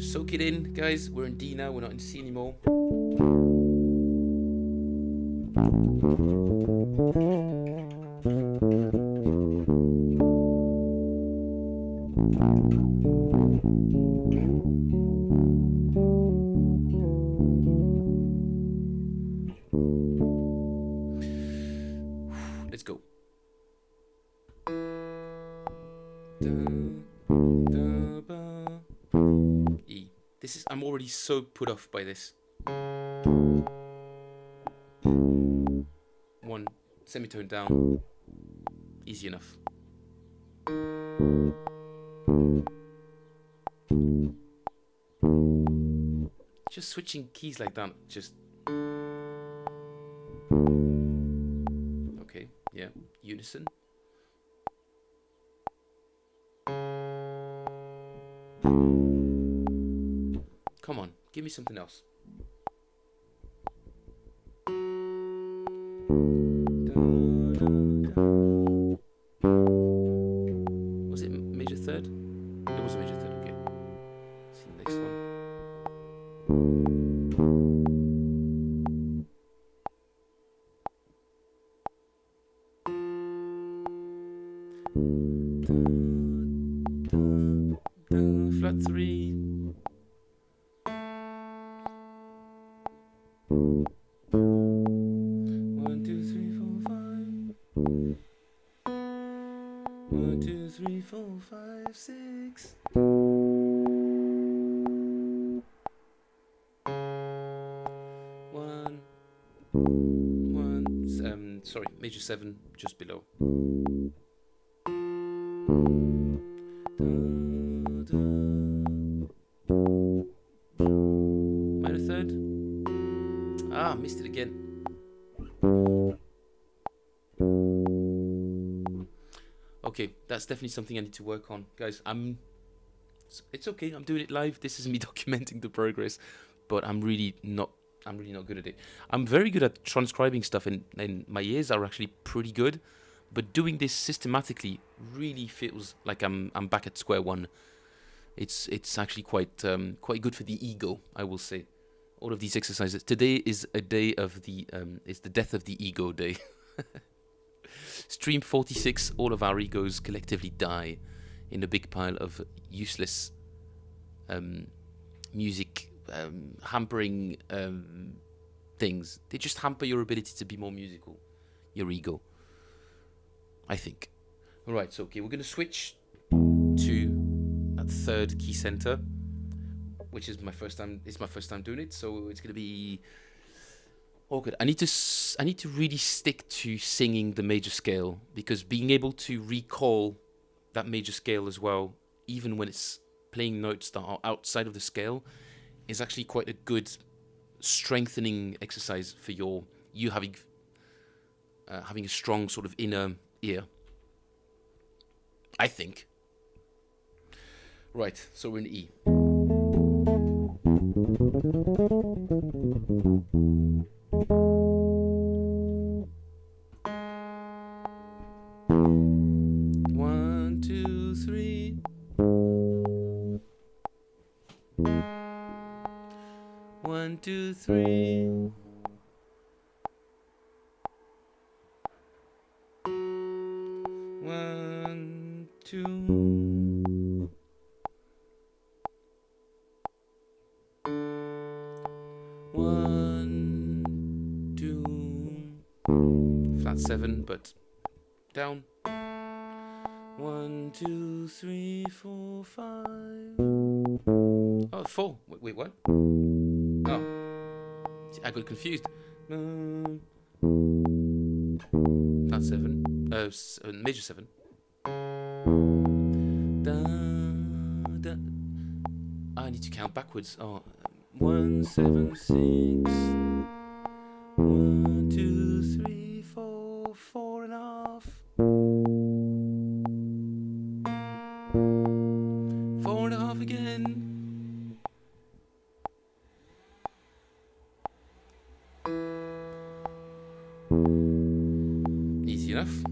Soak it in, guys. We're in D now. We're not in C anymore. Let's go. E. This is. I'm already so put off by this. 1 semitone down. Easy enough. Just switching keys like that. Just. Okay. Yeah. Unison. Come on, give me something else. Was it major third? It was a major third, okay. Let's see the next one. Flat 3. One, two, three, four, five. 1, 2, 3, 4, 5, 6. Sorry, major 7 just below. Minor 3rd. Ah, missed it again. Okay, that's definitely something I need to work on, guys. It's okay. I'm doing it live. This is me documenting the progress, but I'm really not good at it. I'm very good at transcribing stuff, and my ears are actually pretty good. But doing this systematically really feels like I'm back at square one. It's actually quite good for the ego, I will say. All of these exercises. Today is a day of the it's the death of the ego day. Stream 46. All of our egos collectively die in a big pile of useless music. Hampering things. They just hamper your ability to be more musical. Your ego, I think. Alright, so okay, we're going to switch to that 3rd key center, which is my first time. It's my first time doing it, so it's going to be awkward. I need to really stick to singing the major scale, because being able to recall that major scale as well, even when it's playing notes that are outside of the scale, is actually quite a good strengthening exercise for you having a strong sort of inner ear, I think. Right, so we're in E. One, two, three. 1, 2, 3. One, two. 1, 2. Flat 7, but down. 1, 2, 3, 4, 5. Oh, 4. Wait, what? Oh, I got confused. Flat 7. Major 7. I need to count backwards. Oh, 1, 7, 6. 1, 2, 3, 4, 4.5. 4.5 again. Easy enough.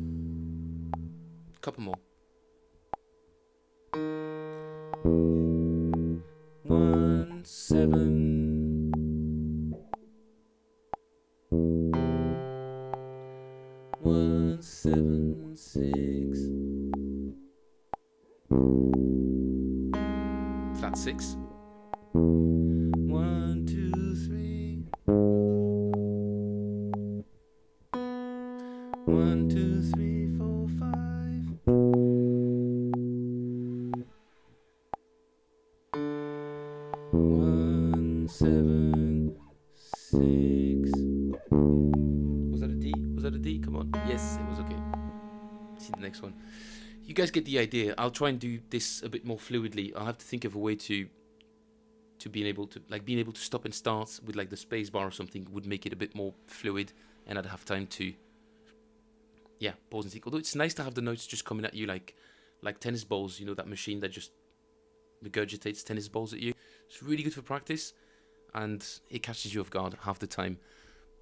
Couple more. 1, 7. 1, 7, 6. Flat 6. 1, 2, 3. 1, 2, 3, 4, 5. 1, 7, 6. Was that a D? Was that a D? Come on. Yes, it was okay. See the next one. You guys get the idea. I'll try and do this a bit more fluidly. I'll have to think of a way to being able to stop and start with like the space bar or something would make it a bit more fluid, and I'd have time to pause and think. Although it's nice to have the notes just coming at you like tennis balls, you know, that machine that just regurgitates tennis balls at you. It's really good for practice, and it catches you off guard half the time.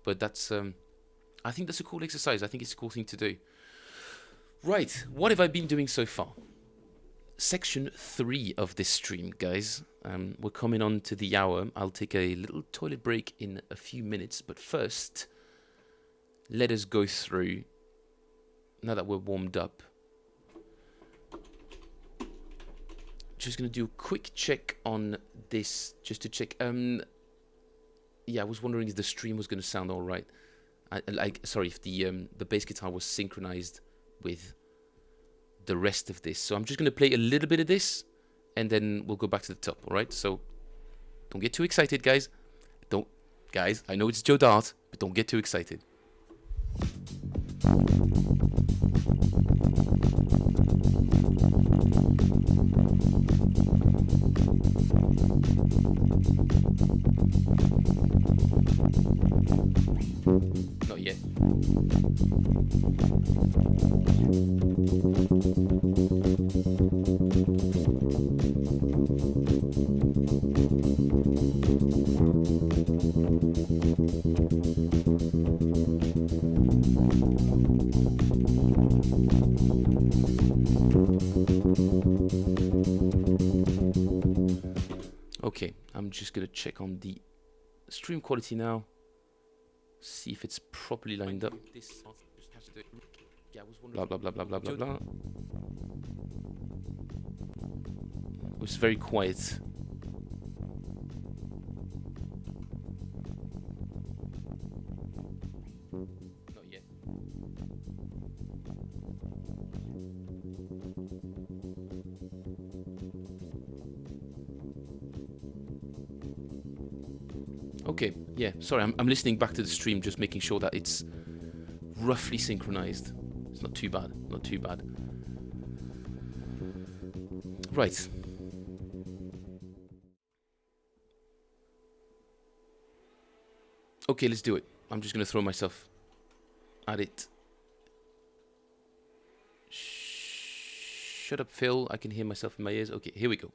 But that's I think that's a cool exercise. I think it's a cool thing to do. Right, what have I been doing so far? Section 3 of this stream, guys. We're coming on to the hour. I'll take a little toilet break in a few minutes, but first, let us go through, now that we're warmed up, just gonna do a quick check on this, just to check. Yeah, I was wondering if the stream was gonna sound all right. Sorry, if the bass guitar was synchronized with the rest of this. So I'm just gonna play a little bit of this, and then we'll go back to the top. All right. So don't get too excited, guys. Guys, I know it's Joe Dart, but don't get too excited. Not yet. Okay, I'm just gonna check on the stream quality now. See if it's properly lined up. Blah blah blah blah blah blah blah. It was very quiet. Not yet. Okay, yeah, sorry, I'm listening back to the stream, just making sure that it's roughly synchronized. It's not too bad, not too bad. Right. Okay, let's do it. I'm just going to throw myself at it. Shut up, Phil. I can hear myself in my ears. Okay, here we go.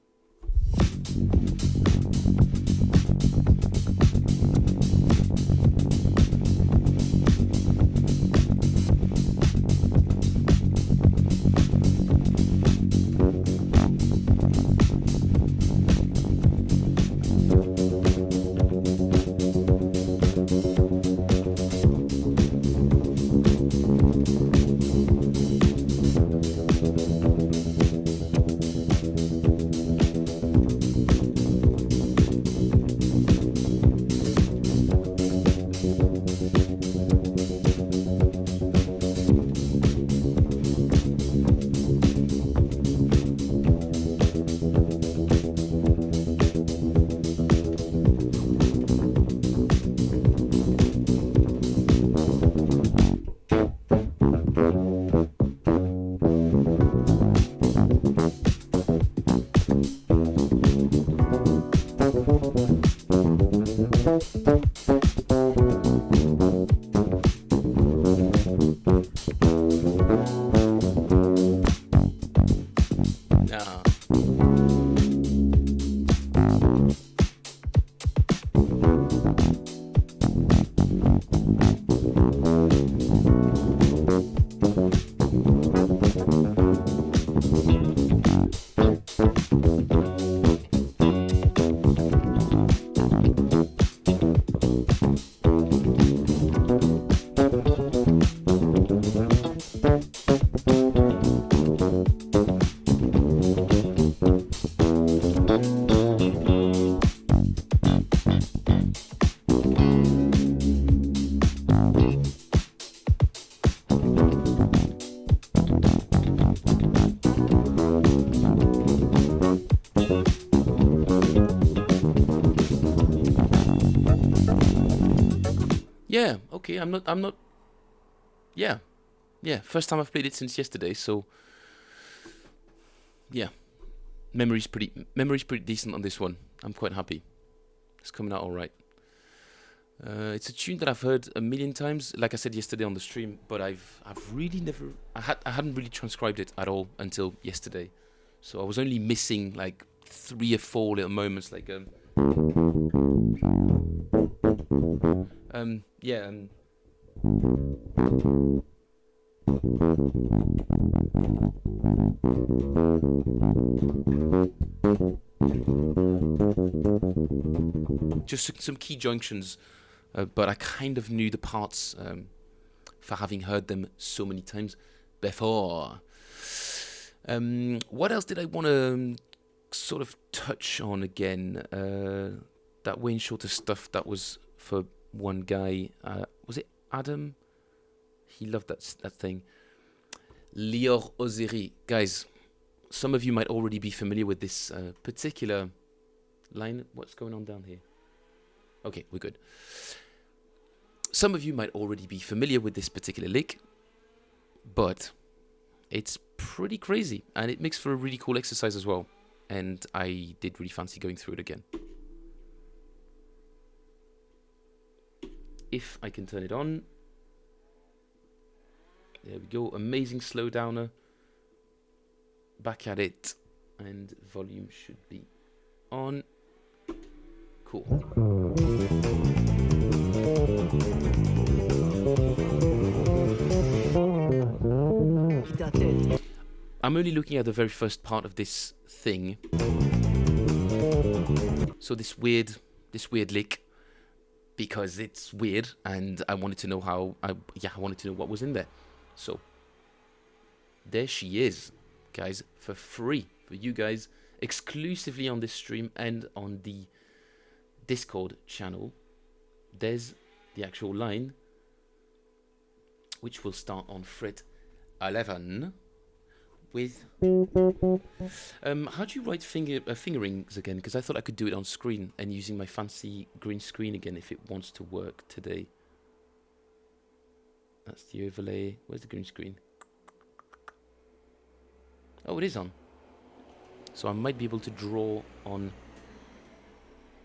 Yeah, okay, I'm not, yeah, first time I've played it since yesterday, so, yeah, memory's pretty decent on this one. I'm quite happy. It's coming out alright. It's a tune that I've heard a million times, like I said yesterday on the stream, but I've really never, I hadn't really transcribed it at all until yesterday, so I was only missing like 3 or 4 little moments, like, yeah, just some key junctions, but I kind of knew the parts for having heard them so many times before. What else did I want to sort of touch on again that Wayne Shorter stuff that was for one guy. Was it Adam? He loved that thing. Lior Ozeri. Guys, some of you might already be familiar with this particular line. What's going on down here? Okay, we're good. Some of you might already be familiar with this particular lick, but it's pretty crazy, and it makes for a really cool exercise as well. And I did really fancy going through it again. If I can turn it on. There we go. Amazing slow downer. Back at it. And volume should be on. Cool. I'm only looking at the very first part of this thing. So this weird lick, because it's weird, and I wanted to know I wanted to know what was in there. So there she is, guys, for free for you guys, exclusively on this stream and on the Discord channel. There's the actual line, which will start on fret 11 with how do you write fingerings again? Because I thought I could do it on screen and using my fancy green screen again if it wants to work today. That's the overlay. Where's the green screen? Oh, it is on. So I might be able to draw on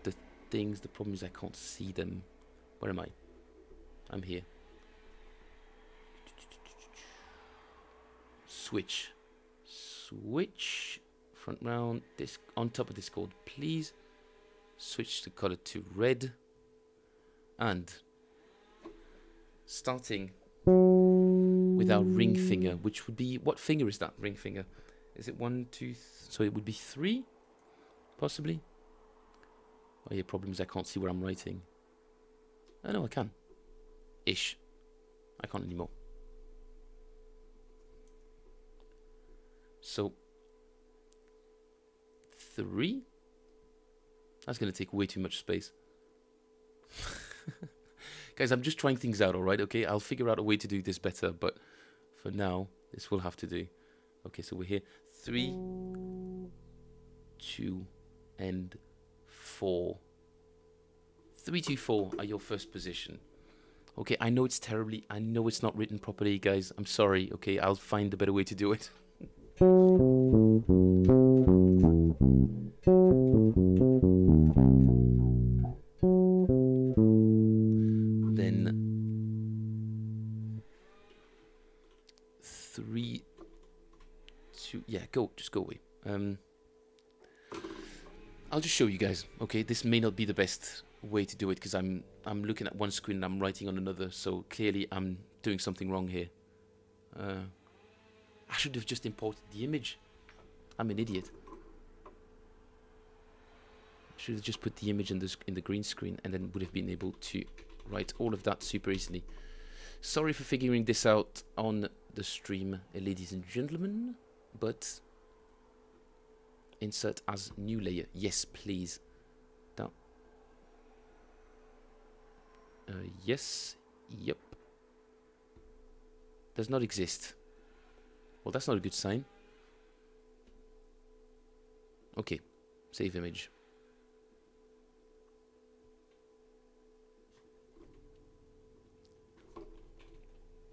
the things. The problem is I can't see them. Where am I? I'm here. Switch. Front round. This on top of Discord, please. Switch the color to red. And starting with our ring finger, which would be, what finger is that? Ring finger. Is it 1, 2, so it would be 3, possibly. Oh yeah, problem is I can't see where I'm writing. Oh no, I can. Ish. I can't anymore. So 3. That's going to take way too much space. Guys, I'm just trying things out, alright? Okay, I'll figure out a way to do this better, but for now, this will have to do. Okay, so we're here. 3, 2, and 4. 3, 2, 4 are your first position. Okay, I know it's terribly, I know it's not written properly, guys. I'm sorry, okay? I'll find a better way to do it. Then 3, 2, yeah, just go away. I'll just show you guys. Okay, this may not be the best way to do it because I'm looking at one screen and I'm writing on another, so clearly I'm doing something wrong here. I should have just imported the image. I'm an idiot. I should have just put the image in the green screen and then would have been able to write all of that super easily. Sorry for figuring this out on the stream, ladies and gentlemen, but insert as new layer. Yes, please. That. Yes. Yep. Does not exist. Well, that's not a good sign. Okay. Save image.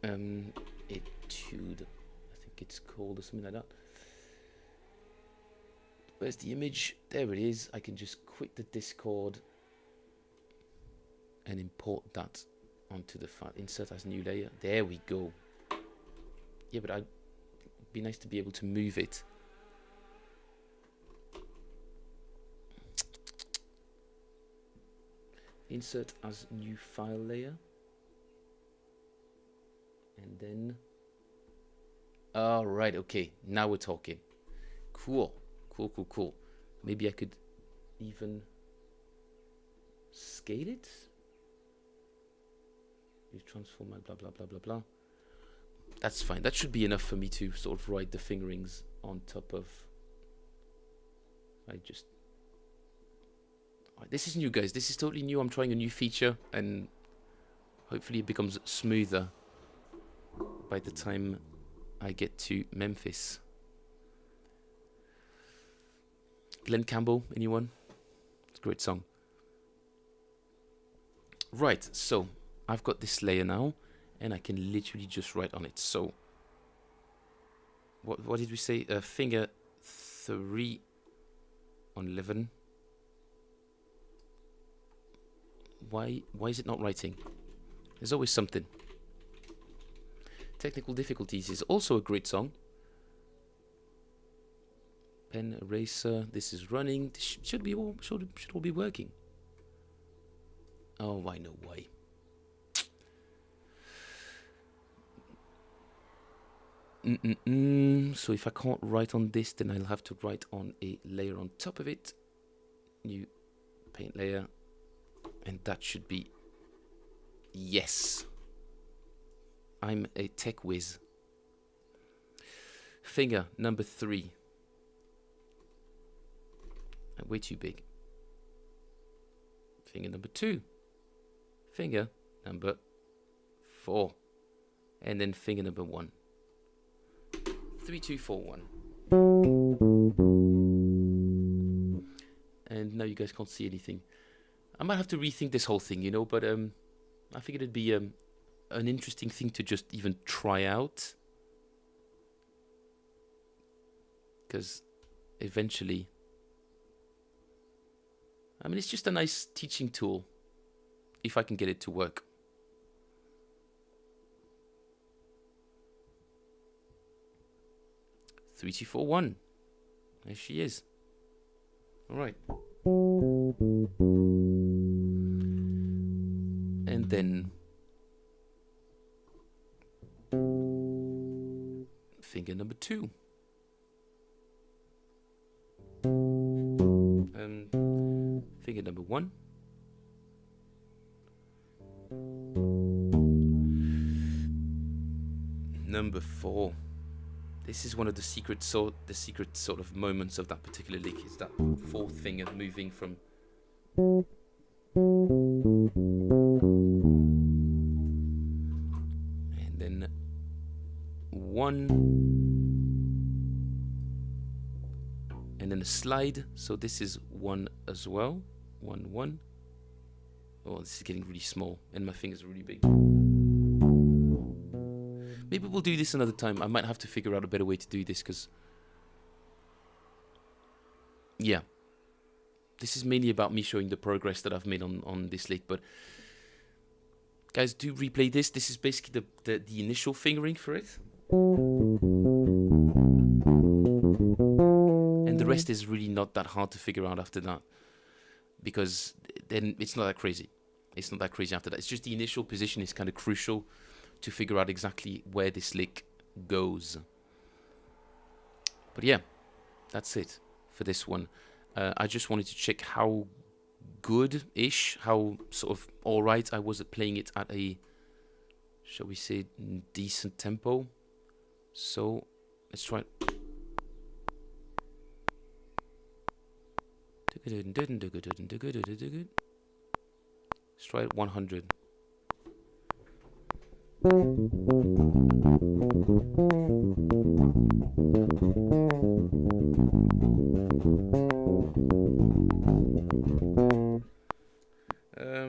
Etude, I think it's called, or something like that. Where's the image? There it is. I can just quit the Discord and import that onto the file. Insert as new layer. There we go. Yeah, but it'd be nice to be able to move it. Insert as new file layer. And then, all right, okay, now we're talking. Cool. Maybe I could even scale it. You transform my blah blah blah blah blah. That's fine. That should be enough for me to sort of write the fingerings on top of This is new, guys. This is totally new. I'm trying a new feature, and hopefully it becomes smoother by the time I get to Memphis. Glenn Campbell, anyone? It's a great song. Right, so I've got this layer now, and I can literally just write on it. So, what did we say? Finger 3 on 11. Why is it not writing? There's always something. Technical Difficulties is also a great song. Pen eraser. This is running. This should all be working. Oh, I know why. So if I can't write on this, then I'll have to write on a layer on top of it. New paint layer. And that should be... Yes. I'm a tech whiz. Finger number 3. Way too big. Finger number 2. Finger number 4. And then finger number 1. 3, 2, 4, 1. And now you guys can't see anything. I might have to rethink this whole thing, you know, but I figured it'd be an interesting thing to just even try out. Because eventually... I mean, it's just a nice teaching tool, if I can get it to work. Three, two, four, one. There she is. All right. And then finger number 2. Finger number 1. Number 4. This is one of the secret sort of moments of that particular lick, is that 4th finger moving from and then 1 and then a slide, so this is 1 as well. 1, 1. Oh, this is getting really small and my fingers are really big. Maybe we'll do this another time. I might have to figure out a better way to do this, because yeah, this is mainly about me showing the progress that I've made on this lick. But guys, do replay this. This is basically the initial fingering for it, and the rest is really not that hard to figure out after that, because then it's not that crazy. It's not that crazy after that. It's just the initial position is kind of crucial to figure out exactly where this lick goes. But yeah, that's it for this one. I just wanted to check how good-ish, how sort of alright I was at playing it at a, shall we say, decent tempo. So let's try it. Let's try it 100.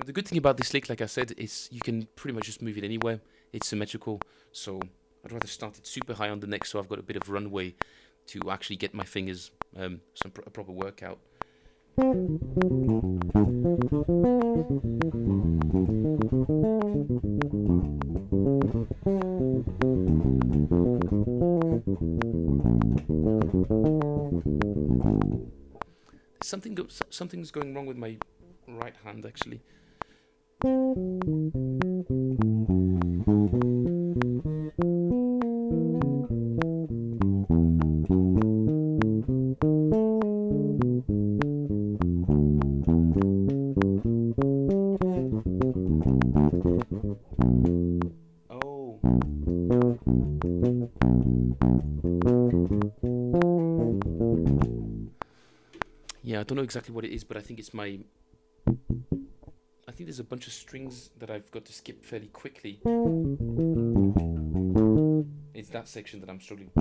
The good thing about this lick, like I said, is you can pretty much just move it anywhere. It's symmetrical, so I'd rather start it super high on the neck, so I've got a bit of runway to actually get my fingers a proper workout. Something's going wrong with my right hand, actually. don't know exactly what it is, but I think it's my... I think there's a bunch of strings that I've got to skip fairly quickly. It's that section that I'm struggling.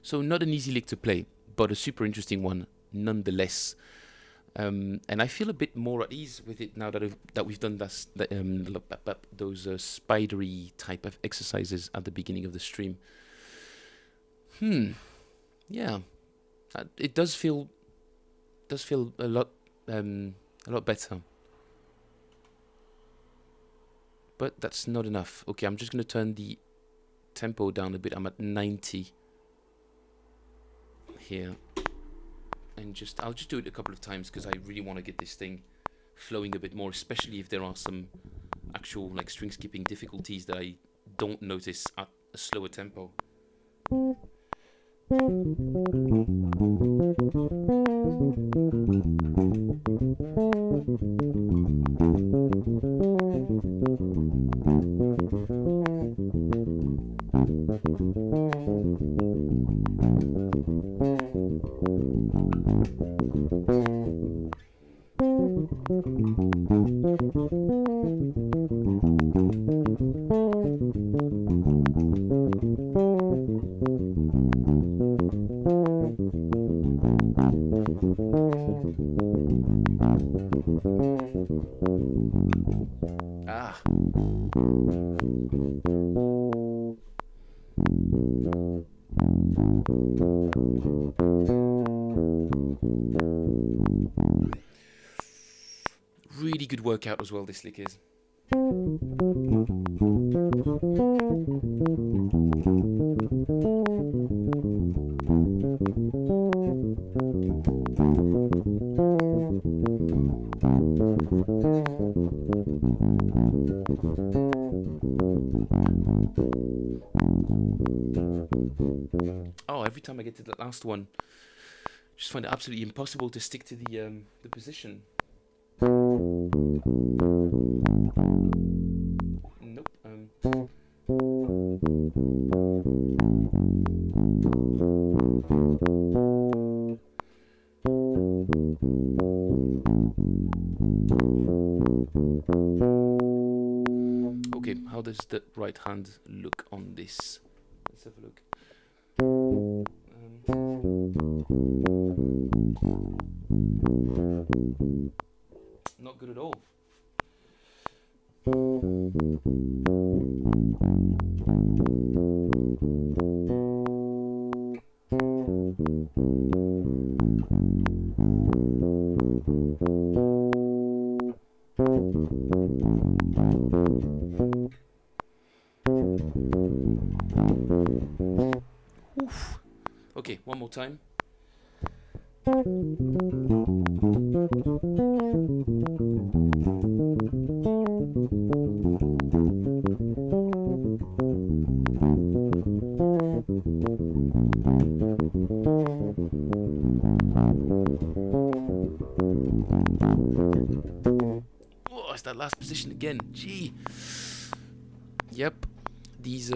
So not an easy lick to play, but a super interesting one nonetheless. And I feel a bit more at ease with it now that we've done those spidery type of exercises at the beginning of the stream. Yeah, it does feel a lot better. But that's not enough. Okay, I'm just gonna turn the tempo down a bit. I'm at 90 here, and I'll just do it a couple of times because I really want to get this thing flowing a bit more, especially if there are some actual like string skipping difficulties that I don't notice at a slower tempo. Really good workout as well, this lick is. Oh, every time I get to the last one, I just find it absolutely impossible to stick to the position. Nope. Okay, how does the right hand look on this? Let's have a look. Not good at all. Oof. Okay, one more time. Oh, it's that last position again. Gee. Yep. These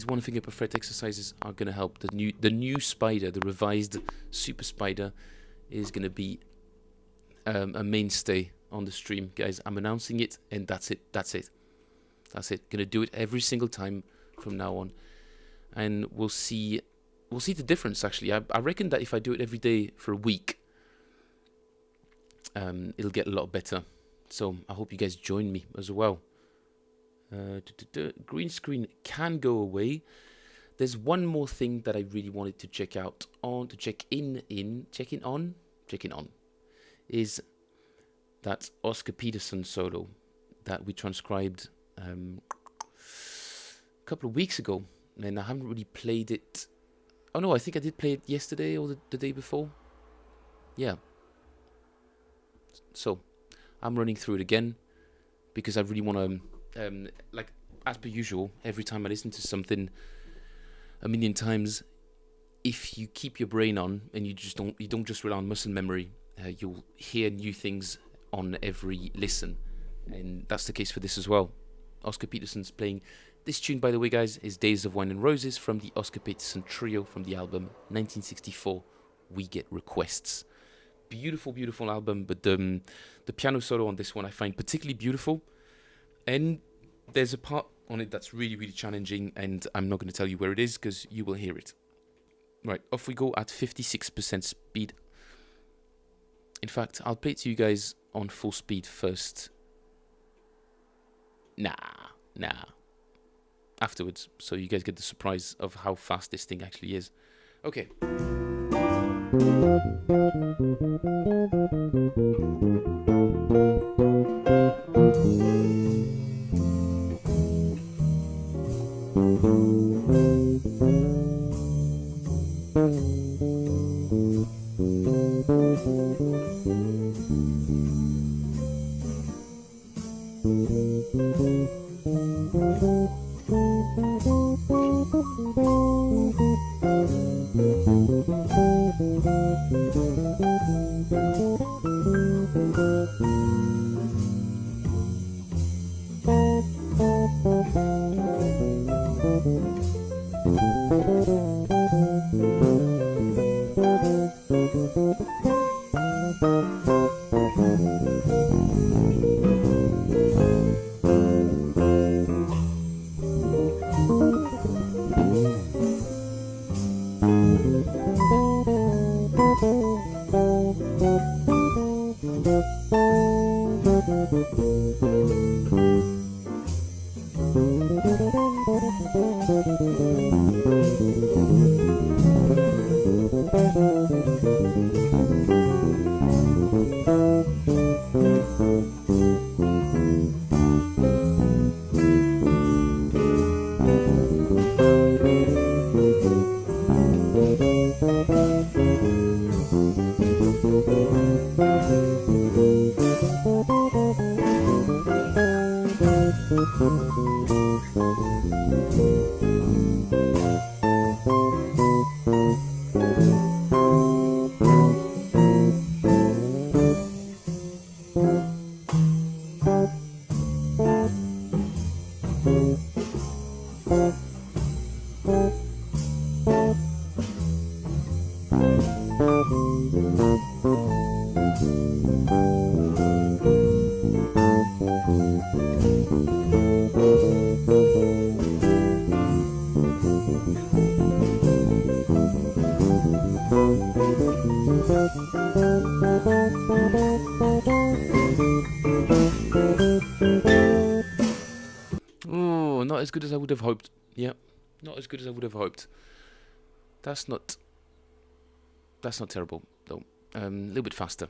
one finger per fret exercises are gonna help. The new Spider, the revised Super Spider, is gonna be a mainstay on the stream, guys. I'm announcing it, and that's it. Gonna do it every single time from now on, and we'll see the difference. Actually, I reckon that if I do it every day for a week, it'll get a lot better. So I hope you guys join me as well. Green screen can go away. There's one more thing that I really wanted to check in on, is that Oscar Peterson solo that we transcribed a couple of weeks ago, and I haven't really played it. Oh no, I think I did play it yesterday or the day before. Yeah. So I'm running through it again because I really want to, like as per usual, every time I listen to something a million times, if you keep your brain on and you don't just rely on muscle memory, you'll hear new things on every listen, and that's the case for this as well. Oscar Peterson's playing this tune, by the way, guys, is Days of Wine and Roses from the Oscar Peterson Trio from the album 1964, We Get Requests. Beautiful, beautiful album, but the piano solo on this one I find particularly beautiful, and there's a part on it that's really, really challenging, and I'm not going to tell you where it is because you will hear it. Right, off we go at 56% speed. In fact, I'll play it to you guys on full speed first. Nah. Afterwards, so you guys get the surprise of how fast this thing actually is. Okay. Oh, not as good as I would have hoped. Yeah, not as good as I would have hoped. That's not terrible though. A little bit faster.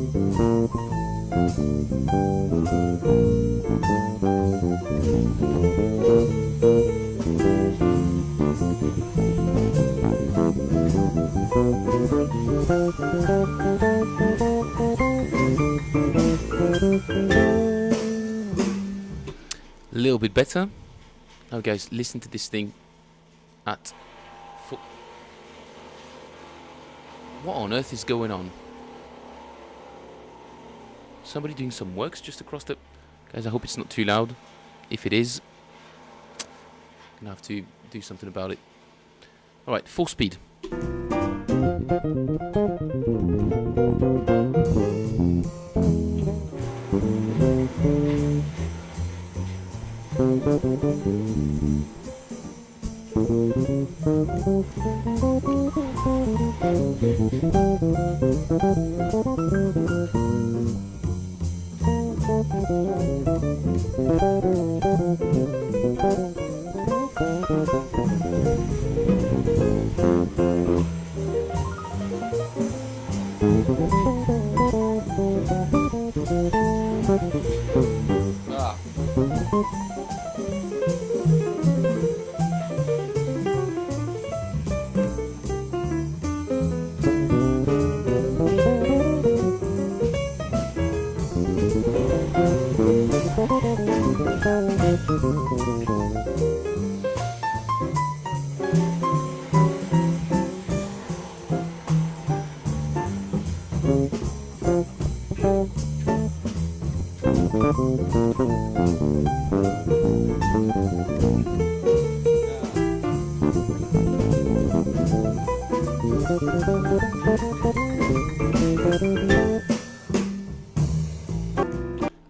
A little bit better. Now guys, listen to this thing at full. What on earth is going on? Somebody doing some works just across the... Guys, I hope it's not too loud. If it is, I'm gonna have to do something about it. Alright, full speed.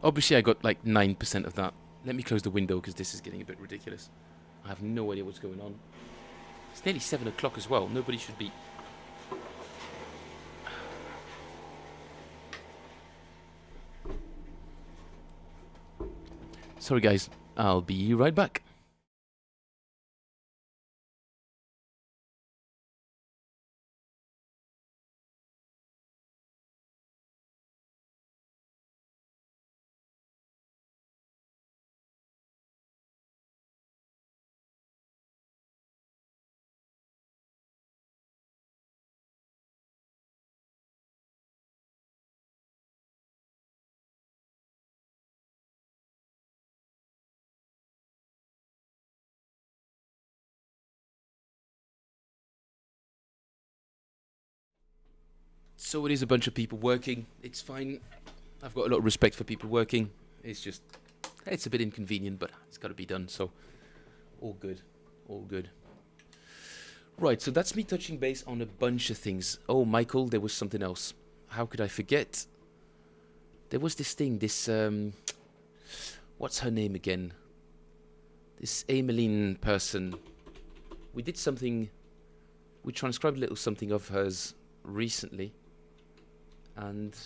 Obviously I got like 9% of that. Let me close the window because this is getting a bit ridiculous. I have no idea what's going on. It's nearly 7 o'clock as well. Nobody should be... Sorry guys, I'll be right back. So it is a bunch of people working. It's fine. I've got a lot of respect for people working. It's just, it's a bit inconvenient, but it's got to be done. So all good, all good. Right, so that's me touching base on a bunch of things. Oh, Michael, there was something else. How could I forget? There was this thing, this, what's her name again? This Emmeline person. We did something, we transcribed a little something of hers recently. And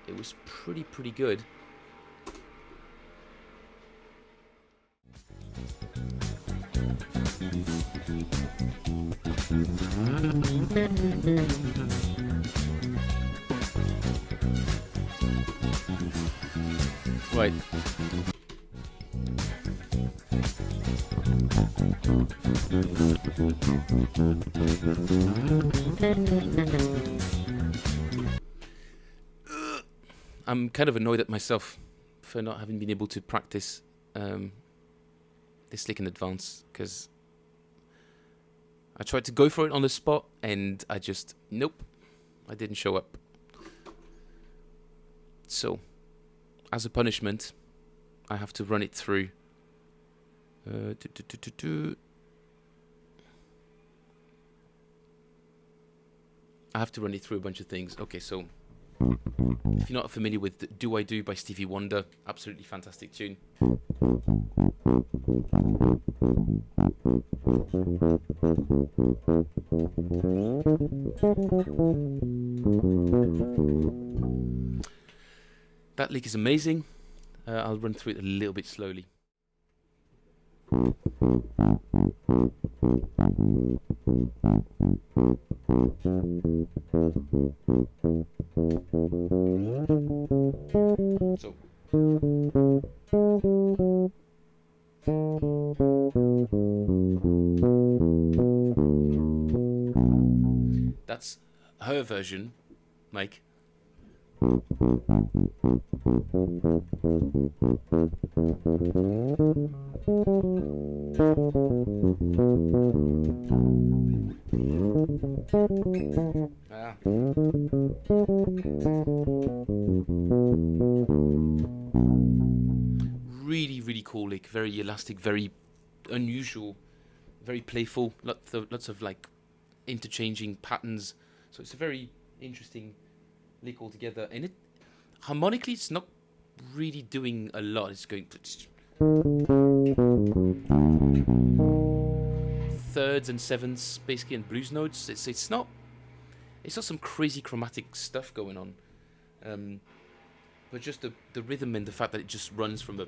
it was pretty good. Right. I'm kind of annoyed at myself for not having been able to practice this lick in advance, because I tried to go for it on the spot and I just, nope, I didn't show up. So, as a punishment, I have to run it through. I have to run it through a bunch of things. Okay, so if you're not familiar with Do I Do by Stevie Wonder, absolutely fantastic tune. That lick is amazing. I'll run through it a little bit slowly. Ah. Really, really cool lick. Very elastic, very unusual, very playful. Lots of like interchanging patterns. So it's a very interesting lick altogether. And it harmonically, it's not really doing a lot. It's going thirds and sevenths basically, and blues notes. It's not some crazy chromatic stuff going on, but just the rhythm and the fact that it just runs from a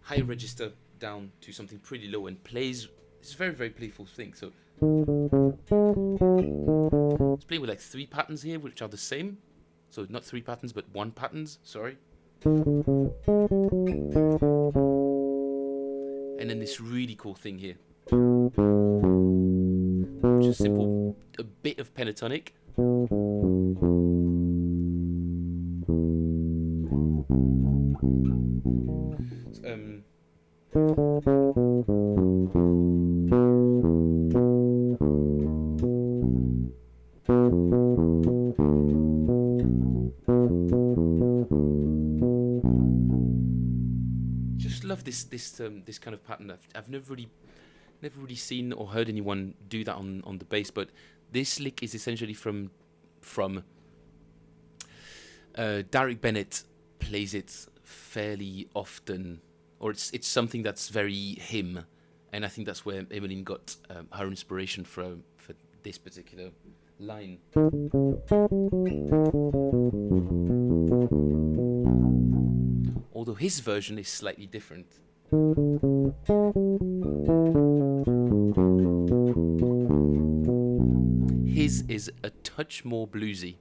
high register down to something pretty low and plays. It's a very, very playful thing. So it's playing with like 3 patterns here, which are the same. So not 3 patterns, but 1 patterns. Sorry. And then this really cool thing here. Just simple, a bit of pentatonic. Just love this kind of pattern. I've never really seen or heard anyone do that on the bass, but this lick is essentially from Derek Bennett plays it fairly often, or it's something that's very him, and I think that's where Emmeline got her inspiration for this particular line. Although his version is slightly different. His is a touch more bluesy.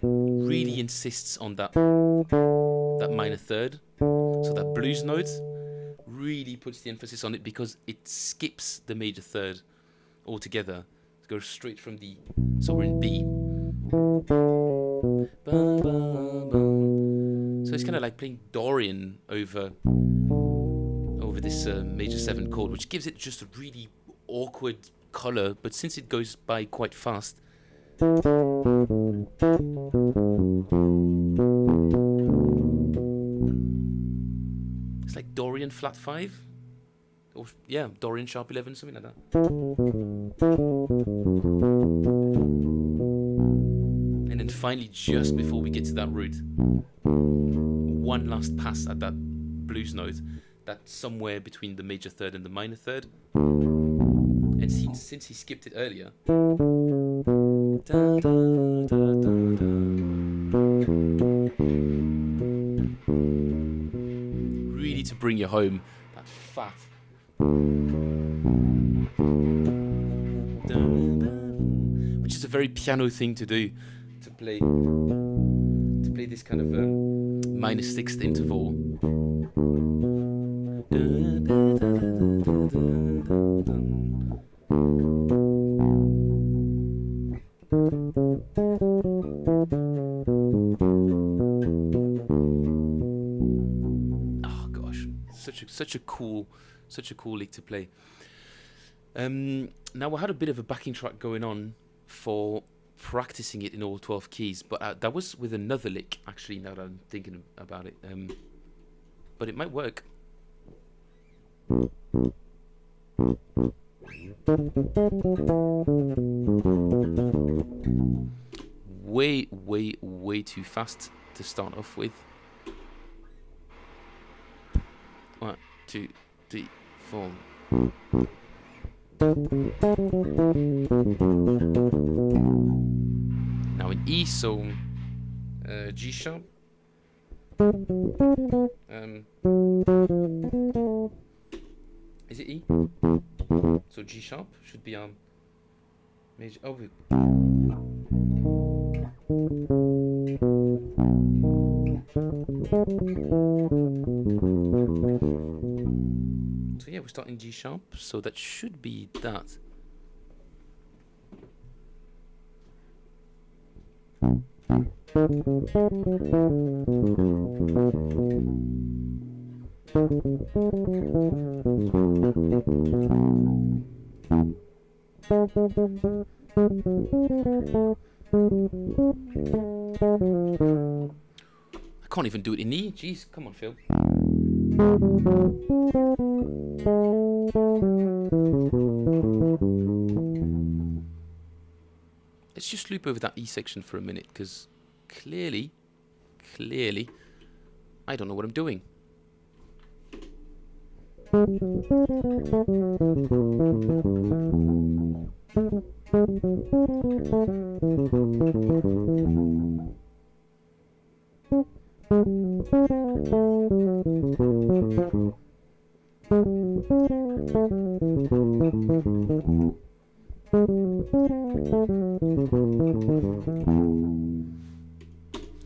Really insists on that minor third. So that blues note really puts the emphasis on it because it skips the major third altogether. It goes straight from the... So we're in B. So it's kind of like playing Dorian over this major 7 chord, which gives it just a really awkward color, but since it goes by quite fast, it's like Dorian flat 5, or yeah, Dorian sharp 11, something like that. And then finally, just before we get to that root, one last pass at that blues note that's somewhere between the major third and the minor third. And since he skipped it earlier, really to bring you home, that fat, which is a very piano thing to do, to play this kind of minor 6th interval. Oh gosh, such a cool lick to play. Now we had a bit of a backing track going on for practicing it in all 12 keys, but that was with another lick actually, now that I'm thinking about it, but it might work. Way too fast to start off with. 1, 2, 3, 4. Now in E, so G sharp. Is it E? So G sharp should be major. Oh, So yeah, we're starting G sharp, so that should be that. I can't even do it in E. Jeez, come on, Phil. Let's just loop over that E section for a minute, because clearly, I don't know what I'm doing.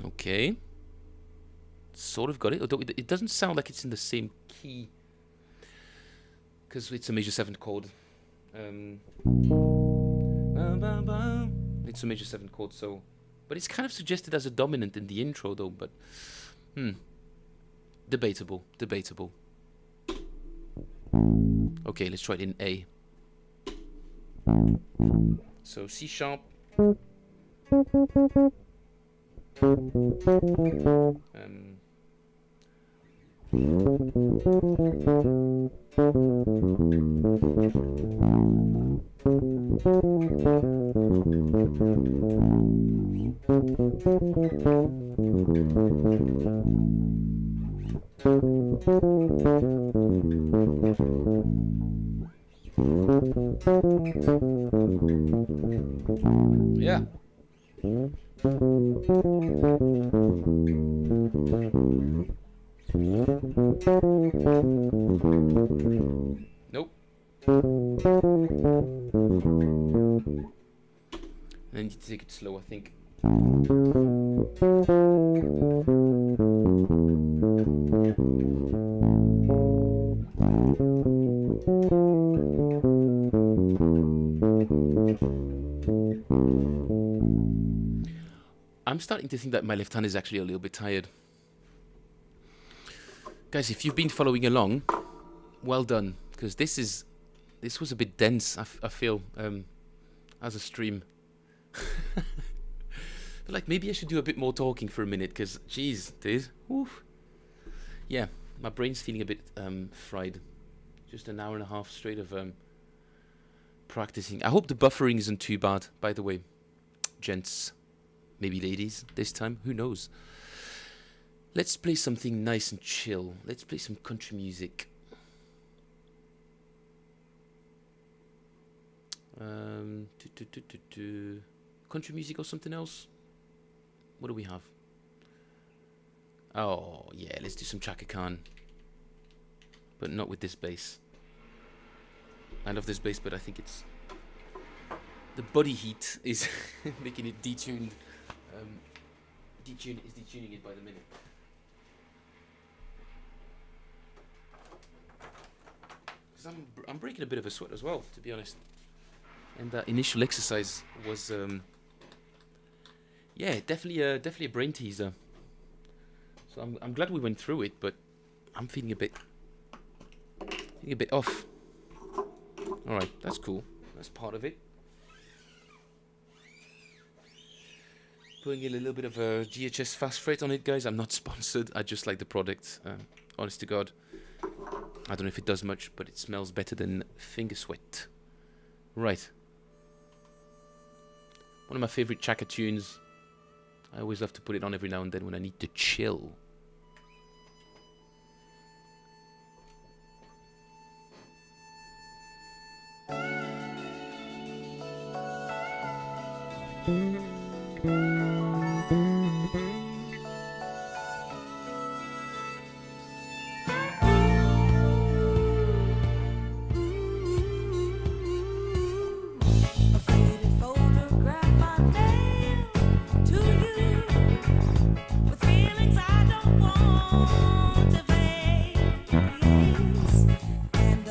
Okay. Sort of got it, although it doesn't sound like it's in the same key, because it's a major 7th chord. It's a major 7th chord, so... But it's kind of suggested as a dominant in the intro, though, but... Debatable. Okay, let's try it in A. So C sharp. Yeah. Nope. I need to take it slow, I think. I'm starting to think that my left hand is actually a little bit tired. Guys, if you've been following along, well done, because this was a bit dense, I feel, as a stream. But like, maybe I should do a bit more talking for a minute, because, geez, dude, oof. Yeah, my brain's feeling a bit fried. Just an hour and a half straight of practicing. I hope the buffering isn't too bad, by the way, gents. Maybe ladies this time, who knows. Let's play something nice and chill. Let's play some country music. Country music or something else? What do we have? Oh, yeah, let's do some Chaka Khan. But not with this bass. I love this bass, but I think it's... The body heat is making it detuned. Detuning it by the minute. Because I'm breaking a bit of a sweat as well, to be honest. And that initial exercise was, yeah, definitely a brain teaser. So I'm glad we went through it, but I'm feeling a bit off. All right, that's cool. That's part of it. Putting in a little bit of a GHS fast fret on it, guys. I'm not sponsored. I just like the product. Honest to God. I don't know if it does much, but it smells better than finger sweat. Right. One of my favorite Chaka tunes. I always love to put it on every now and then when I need to chill. And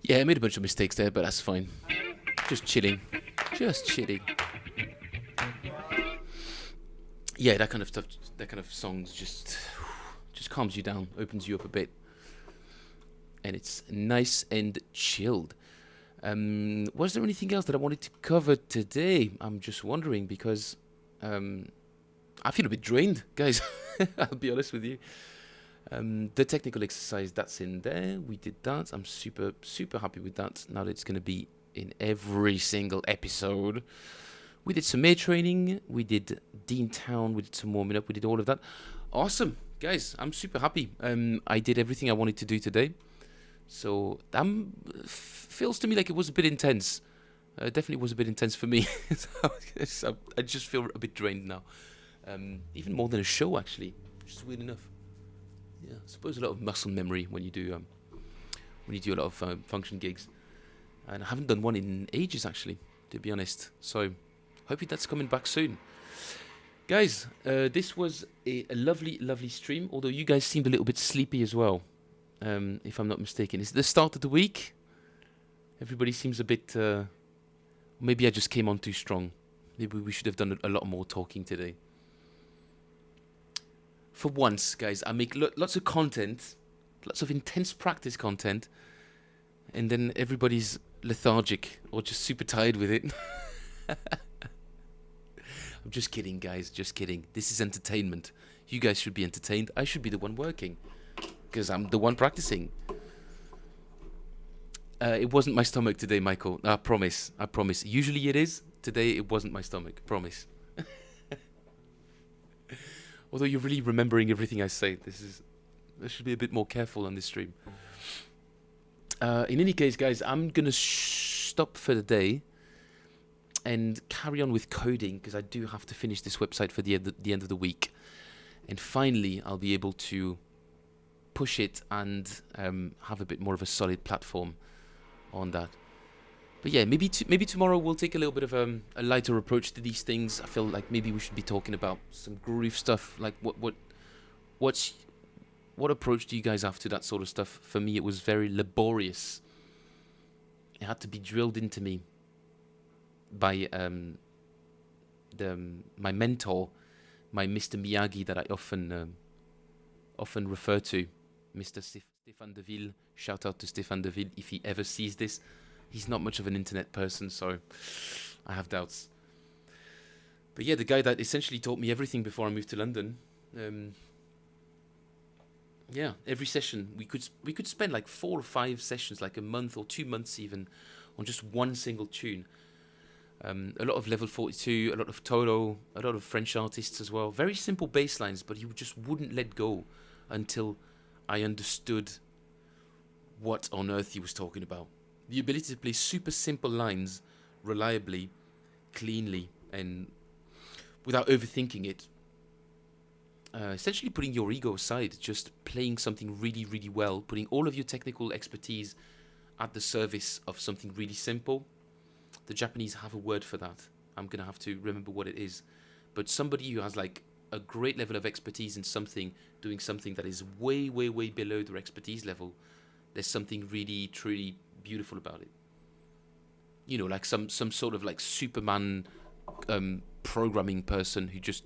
Yeah, I made a bunch of mistakes there, but that's fine. Just chilling. Just chilling. Yeah, that kind of stuff, that kind of songs just calms you down, opens you up a bit. And it's nice and chilled. Was there anything else that I wanted to cover today? I'm just wondering because I feel a bit drained, guys. I'll be honest with you. The technical exercise, that's in there. We did that. I'm super, super happy with that. Now that it's going to be in every single episode. We did some air training. We did Dean Town. We did some warming up. We did all of that. Awesome. Guys, I'm super happy. I did everything I wanted to do today. So that feels to me like it was a bit intense. Definitely was a bit intense for me. So I just feel a bit drained now. Even more than a show, actually. Which is weird enough. Yeah, I suppose a lot of muscle memory when you do a lot of function gigs. And I haven't done one in ages, actually, to be honest. So hopefully that's coming back soon. Guys, this was a lovely, lovely stream. Although you guys seemed a little bit sleepy as well, if I'm not mistaken. Is it the start of the week? Everybody seems a bit... maybe I just came on too strong. Maybe we should have done a lot more talking today. For once, guys, I make lots of content, lots of intense practice content, and then everybody's lethargic or just super tired with it. I'm just kidding, guys. Just kidding. This is entertainment. You guys should be entertained. I should be the one working, because I'm the one practicing. It wasn't my stomach today, Michael. I promise. I promise. Usually it is. Today it wasn't my stomach. Promise. Although you're really remembering everything I say. I should be a bit more careful on this stream. In any case, guys, I'm going to stop for the day and carry on with coding, because I do have to finish this website for the end of the week. And finally, I'll be able to push it and have a bit more of a solid platform on that. But yeah, maybe tomorrow we'll take a little bit of a lighter approach to these things. I feel like maybe we should be talking about some groove stuff. Like what approach do you guys have to that sort of stuff? For me, it was very laborious. It had to be drilled into me by my mentor, my Mr. Miyagi that I often refer to, Mr. Stéphane Deville. Shout out to Stéphane Deville if he ever sees this. He's not much of an internet person, so I have doubts. But yeah, the guy that essentially taught me everything before I moved to London. Yeah, every session we could spend like 4 or 5 sessions, like a month or 2 months even, on just one single tune. A lot of Level 42, a lot of Toto, a lot of French artists as well. Very simple bass lines, but he just wouldn't let go until I understood what on earth he was talking about. The ability to play super simple lines reliably, cleanly, and without overthinking it. Essentially putting your ego aside, just playing something really, really well, putting all of your technical expertise at the service of something really simple. The Japanese have a word for that. I'm going to have to remember what it is. But somebody who has like a great level of expertise in something, doing something that is way, way, way below their expertise level, there's something really, truly beautiful about it. You know, like some sort of like Superman programming person who just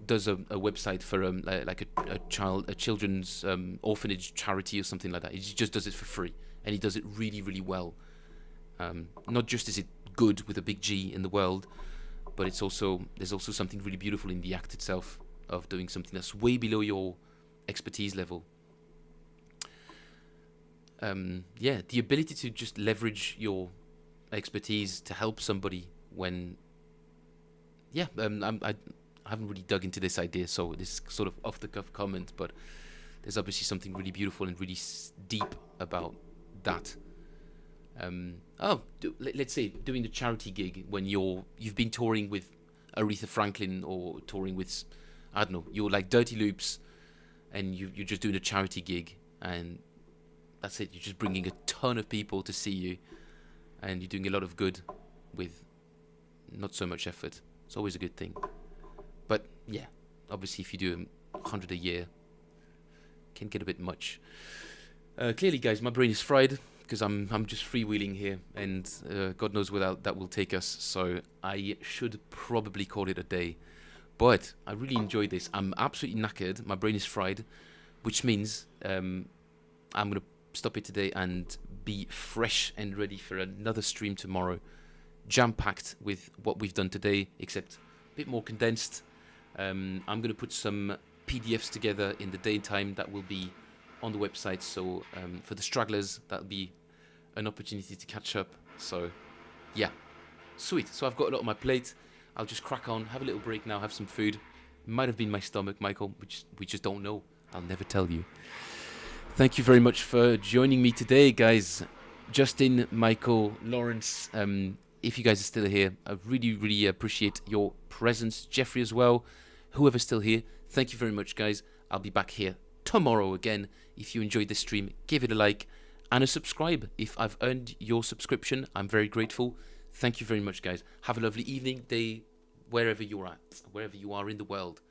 does a website for like a children's orphanage charity or something like that. He just does it for free, and he does it really, really well. Not just is it good with a big G in the world, but there's also something really beautiful in the act itself of doing something that's way below your expertise level. Yeah, the ability to just leverage your expertise to help somebody when... Yeah, I haven't really dug into this idea, so this is sort of off-the-cuff comment, but there's obviously something really beautiful and really deep about that. Let's say doing the charity gig when you've been touring with Aretha Franklin, or touring with, I don't know, you're like Dirty Loops, and you're just doing a charity gig, and that's it. You're just bringing a ton of people to see you, and you're doing a lot of good with not so much effort. It's always a good thing. But yeah, obviously if you do 100 a year, can get a bit much. Clearly, guys, my brain is fried because I'm just freewheeling here, and God knows where that will take us. So I should probably call it a day. But I really enjoyed this. I'm absolutely knackered. My brain is fried, which means I'm going to stop it today and be fresh and ready for another stream tomorrow. Jam-packed with what we've done today, except a bit more condensed. I'm going to put some PDFs together in the daytime that will be on the website. So for the stragglers, that'll be an opportunity to catch up. So yeah, sweet. So I've got a lot on my plate. I'll just crack on, have a little break now, have some food. It might have been my stomach, Michael, which we just don't know. I'll never tell you. Thank you very much for joining me today, guys. Justin, Michael, Lawrence, if you guys are still here, I really, really appreciate your presence. Jeffrey as well, whoever's still here. Thank you very much, guys. I'll be back here tomorrow again. If you enjoyed this stream, give it a like and a subscribe. If I've earned your subscription, I'm very grateful. Thank you very much, guys. Have a lovely evening, day, wherever you're at, wherever you are in the world.